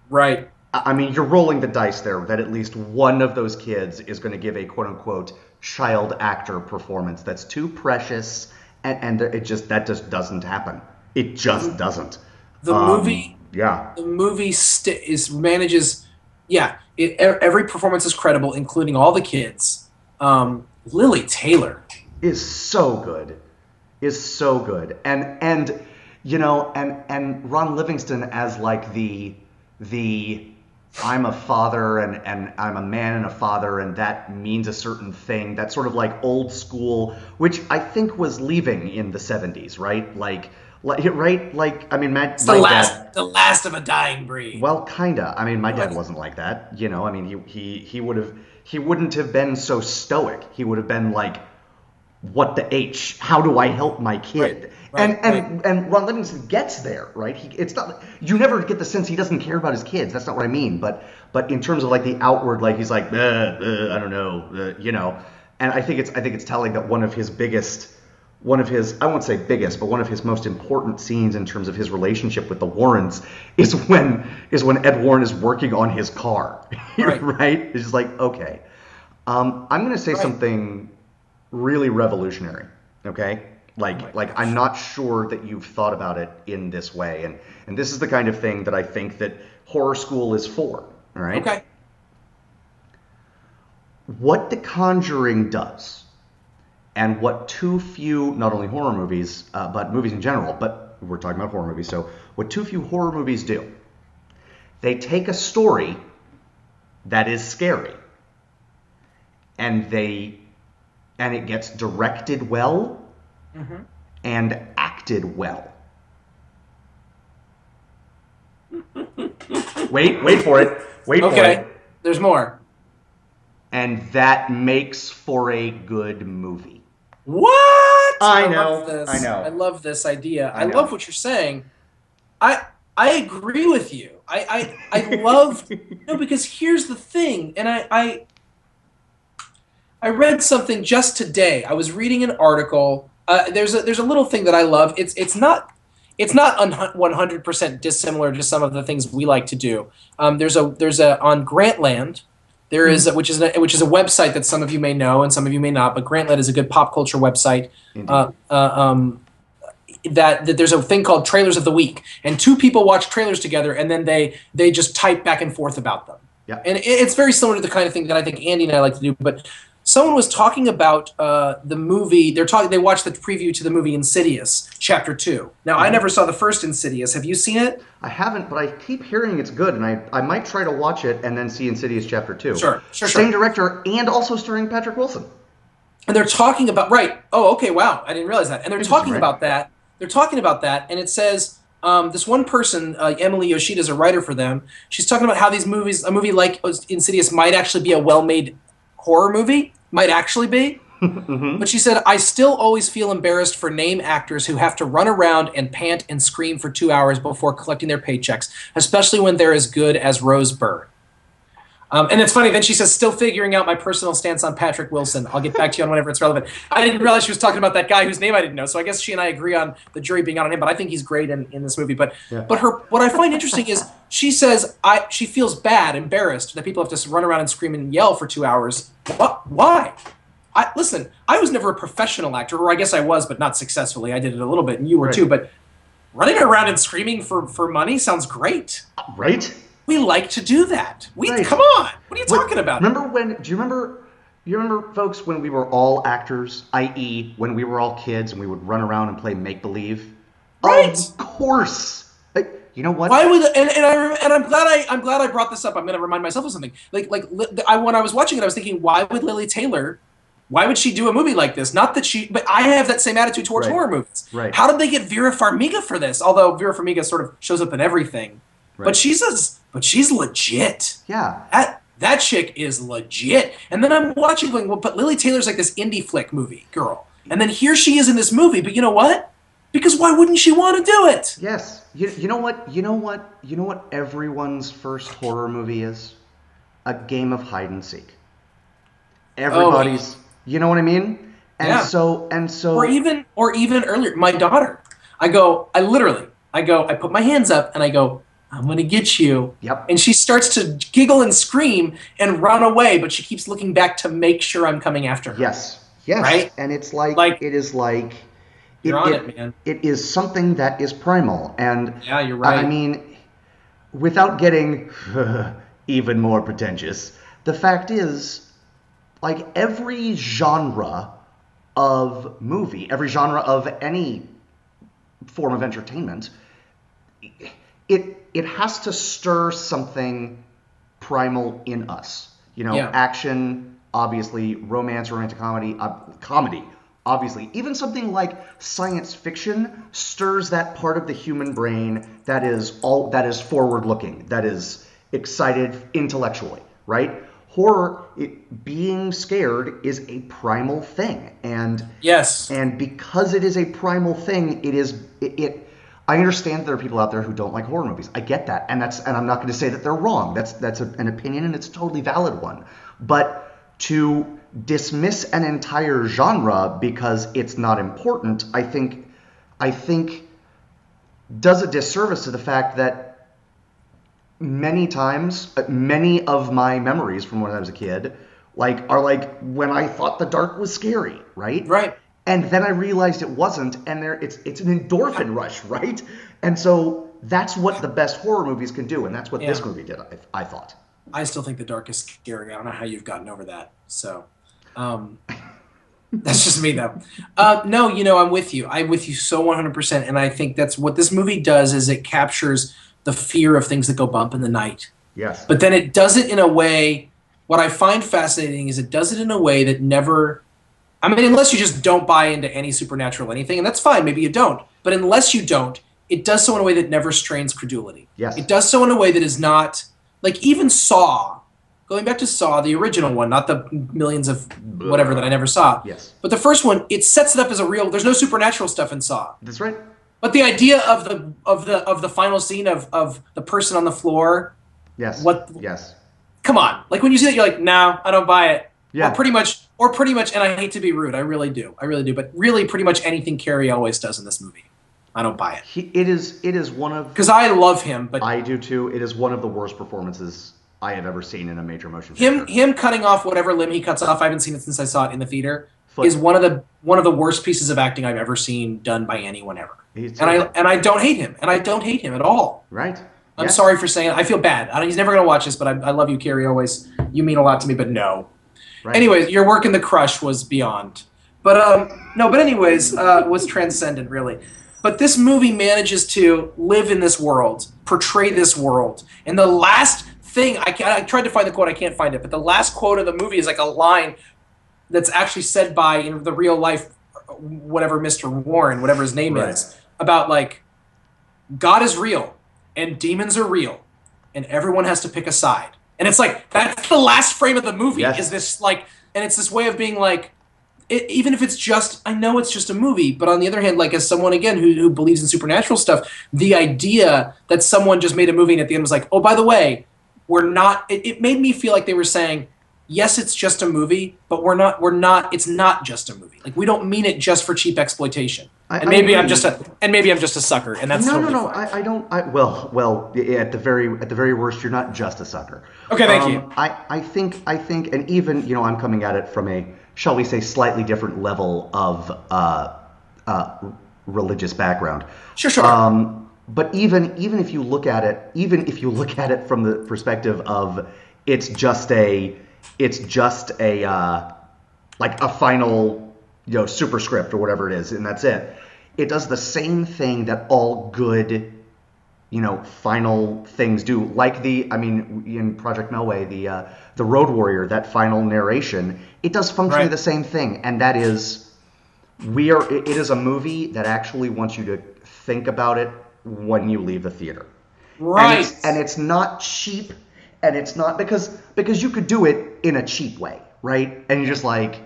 right? I mean, you're rolling the dice there that at least one of those kids is going to give a quote unquote child actor performance that's too precious, and it just doesn't happen. It just doesn't. The movie manages. Yeah, every performance is credible, including all the kids. Lily Taylor is so good, and you know, and Ron Livingston as like the I'm a father and I'm a man and a father and that means a certain thing. That's sort of like old school, which I think was leaving in the 70s, right? Like I mean, the last of a dying breed. Well, kinda. I mean, my dad wasn't like that. You know, I mean, he wouldn't have been so stoic. He would have been like, what the H? How do I help my kid? Right. And Ron Livingston gets there, right? It's not, you never get the sense he doesn't care about his kids. That's not what I mean. But in terms of like the outward, like he's like, I don't know, you know. And I think it's telling that one of his biggest one of his, I won't say biggest, but one of his most important scenes in terms of his relationship with the Warrens is when Ed Warren is working on his car. Right. Right? It's just like, okay. I'm going to say something really revolutionary, okay? Like I'm not sure that you've thought about it in this way. And this is the kind of thing that I think that horror school is for, all right? Okay. What The Conjuring does, and what too few, not only horror movies, but movies in general, but we're talking about horror movies, so what too few horror movies do, they take a story that is scary, and it gets directed well, and acted well. Wait for it. Wait for it. Okay, there's more. And that makes for a good movie. What? I love this. I know. I love this idea. I know. love what you're saying. I agree with you. I love because here's the thing, and I read something just today. I was reading an article. There's a little thing that I love. It's not 100% dissimilar to some of the things we like to do. There's a on Grantland. There is which is a website that some of you may know and some of you may not. But Grantland is a good pop culture website. That there's a thing called Trailers of the Week, and two people watch trailers together, and then they just type back and forth about them. Yeah. And it's very similar to the kind of thing that I think Andy and I like to do. But someone was talking about the movie. They watched the preview to the movie Insidious Chapter 2. Now, I never saw the first Insidious. Have you seen it? I haven't, but I keep hearing it's good, and I might try to watch it and then see Insidious Chapter 2. Sure. Same director and also starring Patrick Wilson. And they're talking about Oh, okay. Wow, I didn't realize that. And they're talking about that. They're talking about that, and it says this one person, Emily Yoshida, is a writer for them. She's talking about how these movies, a movie like Insidious, might actually be a well-made horror movie. Might actually be. But she said, I still always feel embarrassed for name actors who have to run around and pant and scream for 2 hours before collecting their paychecks, especially when they're as good as Rose Byrne. And it's funny, then she says, still figuring out my personal stance on Patrick Wilson. I'll get back to you on whenever it's relevant. I didn't realize she was talking about that guy whose name I didn't know, so I guess she and I agree on the jury being out on him, but I think he's great in this movie. But what I find interesting is she says she feels bad, embarrassed that people have to run around and scream and yell for 2 hours. Why? Listen, I was never a professional actor, or I guess I was, but not successfully. I did it a little bit, and you were too, but running around and screaming for money sounds great. Right? We like to do that. Come on. What are you talking about? Do you remember, folks, when we were all actors, i.e., when we were all kids and we would run around and play make-believe? Right. Of course. You know what? Why would I'm glad I brought this up. I'm going to remind myself of something. When I was watching it, I was thinking, why would Lily Taylor? Why would she do a movie like this? Not that but I have that same attitude towards horror movies. Right. How did they get Vera Farmiga for this? Although Vera Farmiga sort of shows up in everything. Right. But she's legit. Yeah. That chick is legit. And then I'm watching going, well, but Lily Taylor's like this indie flick movie girl. And then here she is in this movie, but you know what? Because why wouldn't she want to do it? Yes. You know what everyone's first horror movie is? A game of hide and seek. Everybody's, you know what I mean? And so or even earlier, my daughter. I put my hands up and I go, I'm going to get you. Yep. And she starts to giggle and scream and run away, but she keeps looking back to make sure I'm coming after her. Yes. Right? And it's you're on it, man. It is something that is primal. And yeah, you're right. I mean, without getting even more pretentious, the fact is, like every genre of movie, every genre of any form of entertainment, it has to stir something primal in us. Action, obviously, romance, romantic comedy, obviously. Even something like science fiction stirs that part of the human brain that is forward-looking, that is excited intellectually, right? Horror, being scared is a primal thing, and yes, and because it is a primal thing, I understand there are people out there who don't like horror movies. I get that, and I'm not going to say that they're wrong. That's an opinion, and it's a totally valid one. But to dismiss an entire genre because it's not important, I think does a disservice to the fact that many times, many of my memories from when I was a kid, are when I thought the dark was scary, right? Right. And then I realized it wasn't, and it's an endorphin rush, right? And so that's what the best horror movies can do, and that's what this movie did, I thought. I still think the dark is scary. I don't know how you've gotten over that. So, that's just me, though. No, I'm with you. I'm with you so 100%, and I think that's what this movie does is it captures the fear of things that go bump in the night. Yes. But then it does it in a way, what I find fascinating is it does it in a way that never, I mean, unless you just don't buy into any supernatural anything, and that's fine, maybe you don't. But unless you don't, it does so in a way that never strains credulity. Yes. It does so in a way that is not, like even Saw, going back to Saw, the original one, not the millions of whatever that I never saw. Yes. But the first one, it sets it up as a real, there's no supernatural stuff in Saw. That's right. But the idea of the final scene of the person on the floor. Yes. Yes. Come on. Like when you see that, you're like, no, I don't buy it. Yeah. Or pretty much, and I hate to be rude, I really do, but really pretty much anything Carrie Elwes does in this movie, I don't buy it. It is one of... Because I love him, but... I do too. It is one of the worst performances I have ever seen in a major motion picture. Him cutting off whatever limb he cuts off, I haven't seen it since I saw it in the theater, is one of the worst pieces of acting I've ever seen done by anyone ever. And I don't hate him, and I don't hate him at all. Right. I'm sorry for saying it. I feel bad. He's never going to watch this, but I love you, Carrie Elwes. You mean a lot to me, but no. Right. Anyways, your work in The Crush was beyond. But anyways, was transcendent, really. But this movie manages to live in this world, portray this world. And the last thing, I tried to find the quote, I can't find it, but the last quote of the movie is like a line that's actually said by, in the real life, whatever Mr. Warren, whatever his name is, about like, God is real, and demons are real, and everyone has to pick a side. And it's like, that's the last frame of the movie, is this like, and it's this way of being like, even if it's just, I know it's just a movie, but on the other hand, like as someone, again, who believes in supernatural stuff, the idea that someone just made a movie and at the end was like, oh, by the way, we're not, it made me feel like they were saying, yes, it's just a movie, but it's not just a movie. Like, we don't mean it just for cheap exploitation. Maybe I'm just a sucker, and that's totally fine. I don't. Well. At the very worst, you're not just a sucker. Okay, thank you. I think, and even I'm coming at it from a, shall we say, slightly different level of religious background. Sure. But even if you look at it, from the perspective of it's just a like a final superscript or whatever it is, and that's it. It does the same thing that all good, final things do. Like in Project Melway, the Road Warrior, that final narration, it does functionally the same thing, and that is, it is a movie that actually wants you to think about it when you leave the theater. Right. And it's not cheap, and it's not because you could do it in a cheap way, right? And you're just like,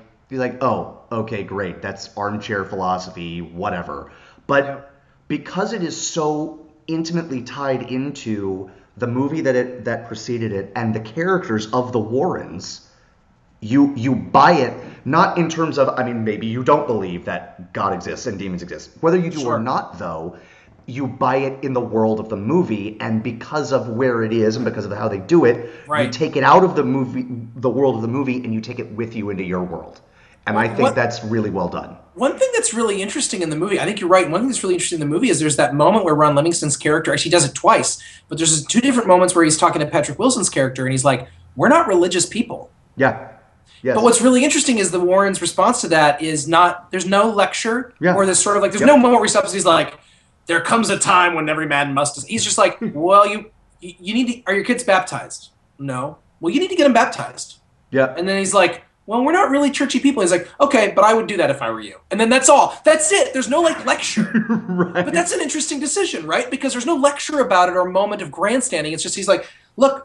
oh, okay, great, that's armchair philosophy, whatever. But because it is so intimately tied into the movie that preceded it and the characters of the Warrens, you buy it, not in terms of, maybe you don't believe that God exists and demons exist. Whether you do or not, though, you buy it in the world of the movie, and because of where it is and because of how they do it, you take it out of the world of the movie, and you take it with you into your world. And I think that's really well done. One thing that's really interesting in the movie, I think you're right, one thing that's really interesting in the movie is there's that moment where Ron Livingston's character, actually does it twice, but there's two different moments where he's talking to Patrick Wilson's character, and he's like, we're not religious people. Yeah. Yes. But what's really interesting is the Warrens' response to that is not, there's no lecture, or there's sort of like, there's no moment where he stops and he's like, there comes a time when every man must. He's just like, well, you need to, are your kids baptized? No. Well, you need to get them baptized. Yeah. And then he's like, well, we're not really churchy people. He's like, okay, but I would do that if I were you. And then that's all. That's it. There's no lecture. Right. But that's an interesting decision, right? Because there's no lecture about it or moment of grandstanding. It's just, he's like, look,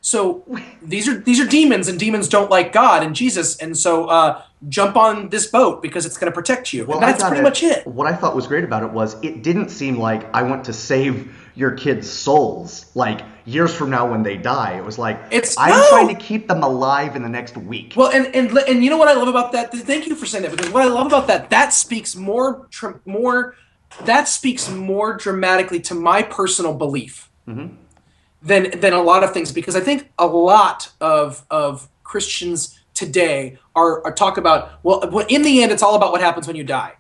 so these are demons, and demons don't like God and Jesus, and so jump on this boat because it's going to protect you. Well, And that's pretty much it. What I thought was great about it was it didn't seem like I want to save your kids' souls like years from now when they die. It was like I'm trying to keep them alive in the next week. Well, and you know what I love about that? Thank you for saying that, because what I love about that speaks more dramatically to my personal belief than a lot of things, because I think a lot of Christians today are talk about, well, in the end, it's all about what happens when you die.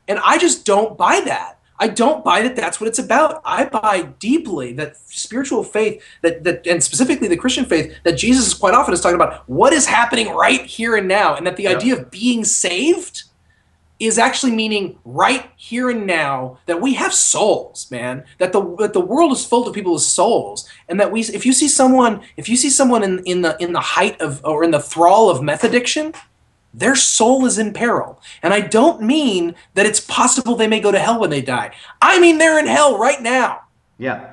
And I just don't buy that. I don't buy that that's what it's about. I buy deeply that spiritual faith, that and specifically the Christian faith, that Jesus quite often is talking about what is happening right here and now, and that the idea of being saved is actually meaning right here and now, that we have souls, man. That the world is full of people with souls, and that if you see someone in the height of, or in the thrall of meth addiction, their soul is in peril. And I don't mean that it's possible they may go to hell when they die. I mean they're in hell right now. Yeah.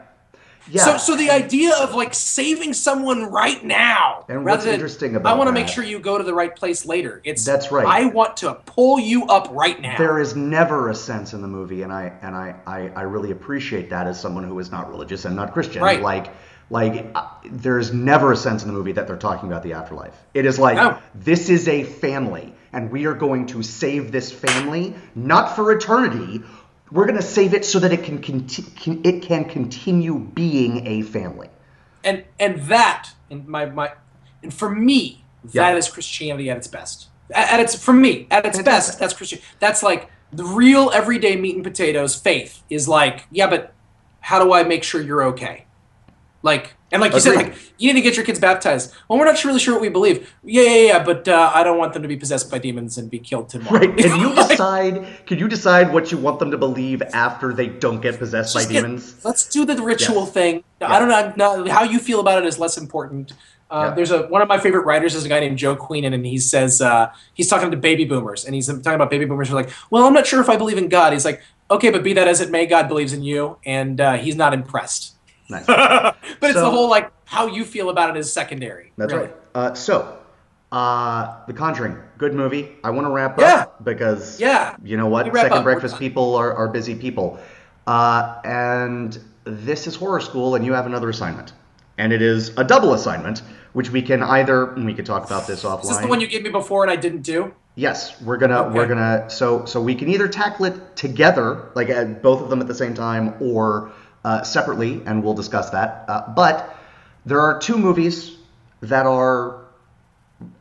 Yeah. So the idea of like saving someone right now, and what's interesting about I want to that, make sure you go to the right place later. That's right. I want to pull you up right now. There is never a sense in the movie, and I really appreciate that as someone who is not religious and not Christian. Right. There's never a sense in the movie that they're talking about the afterlife. It is like, this is a family, and we are going to save this family, not for eternity. We're going to save it so that it can continue being a family. And for me, that is Christianity at its best. At its best, that's Christian. That's like the real everyday meat and potatoes faith is like, yeah, but how do I make sure you're okay? Like you said, like, you need to get your kids baptized. Well, we're not really sure what we believe. Yeah, but I don't want them to be possessed by demons and be killed tomorrow. Right? Can you decide what you want them to believe after they don't get possessed by demons? Let's do the ritual thing. I don't know how you feel about it is less important. There's one of my favorite writers is a guy named Joe Queenan, and he says he's talking to baby boomers, and he's talking about baby boomers who are like, well, I'm not sure if I believe in God. He's like, okay, but be that as it may, God believes in you, and he's not impressed. Nice. But it's the whole, like, how you feel about it is secondary. That's really right. The Conjuring, good movie. I want to wrap up because, you know what? Second breakfast people are busy people. And this is horror school, and you have another assignment. And it is a double assignment, which we can we could talk about this offline. Is this the one you gave me before and I didn't do? Yes, we're gonna so we can either tackle it together, like both of them at the same time, or separately, and we'll discuss that. But there are two movies that are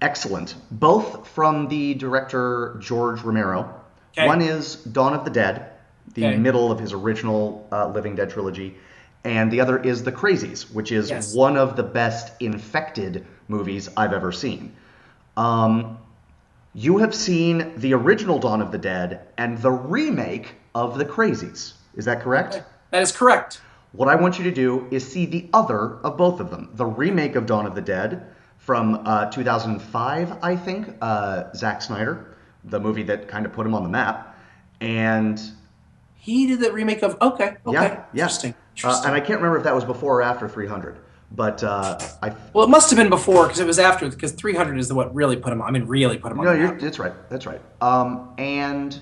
excellent, both from the director George Romero. Okay. One is Dawn of the Dead, the middle of his original Living Dead trilogy, and the other is The Crazies, which is one of the best infected movies I've ever seen. You have seen the original Dawn of the Dead and the remake of The Crazies. Is that correct? Okay. That is correct. What I want you to do is see the other of both of them. The remake of Dawn of the Dead from 2005, I think, Zack Snyder, the movie that kind of put him on the map. And he did the remake of, okay. Interesting. And I can't remember if that was before or after 300. But well, it must have been before, because it was after, because 300 is what really put him on. I mean, really put him on the map. That's right. That's right. And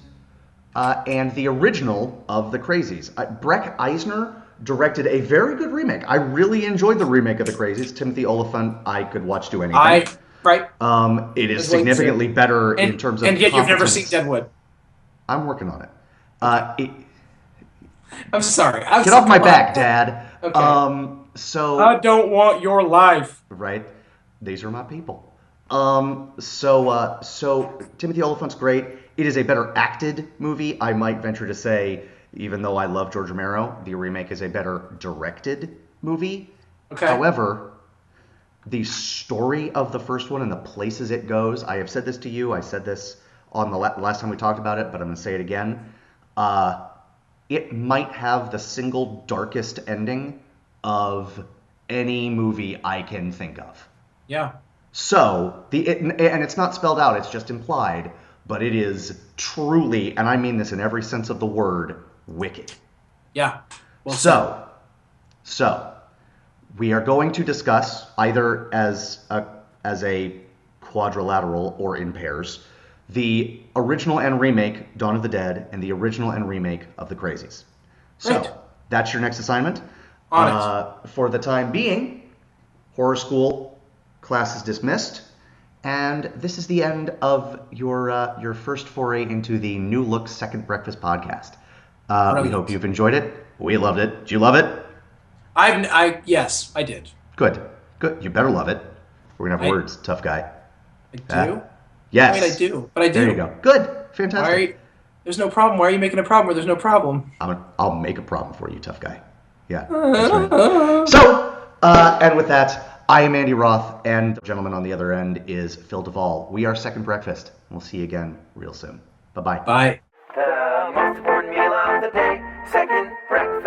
the original of The Crazies. Breck Eisner directed a very good remake. I really enjoyed the remake of The Crazies. Timothy Olyphant, I could watch do anything. It is significantly better in terms of and yet you've never seen Deadwood. I'm working on it. I'm sorry. Get off my back, Dad. Okay. So I don't want your life. Right. These are my people. So Timothy Olyphant's great. It is a better acted movie. I might venture to say, even though I love George Romero, the remake is a better directed movie. Okay. However, the story of the first one and the places it goes, I have said this to you. I said this on the last time we talked about it, but I'm going to say it again. It might have the single darkest ending of any movie I can think of. Yeah. So, and it's not spelled out, it's just implied, but it is truly, and I mean this in every sense of the word, wicked. Yeah. Well, so We are going to discuss either as a quadrilateral or in pairs the original and remake Dawn of the Dead and the original and remake of The Crazies. So Right. that's your next assignment. On For the time being, Horror School class is dismissed, and this is the end of your first foray into the New Look Second Breakfast podcast. We hope you've enjoyed it. We loved it. Did you love it? Yes, I did. Good. You better love it. We're gonna have words, tough guy. I do? Yes. I mean, I do, but I do. There you go. Good. Fantastic. There's no problem. Why are you making a problem where there's no problem? I'll make a problem for you, tough guy. Yeah. That's right. So, and with that, I am Andy Roth, and the gentleman on the other end is Phil Duvall. We are Second Breakfast. We'll see you again real soon. Bye-bye. Bye. The most important meal of the day, second breakfast.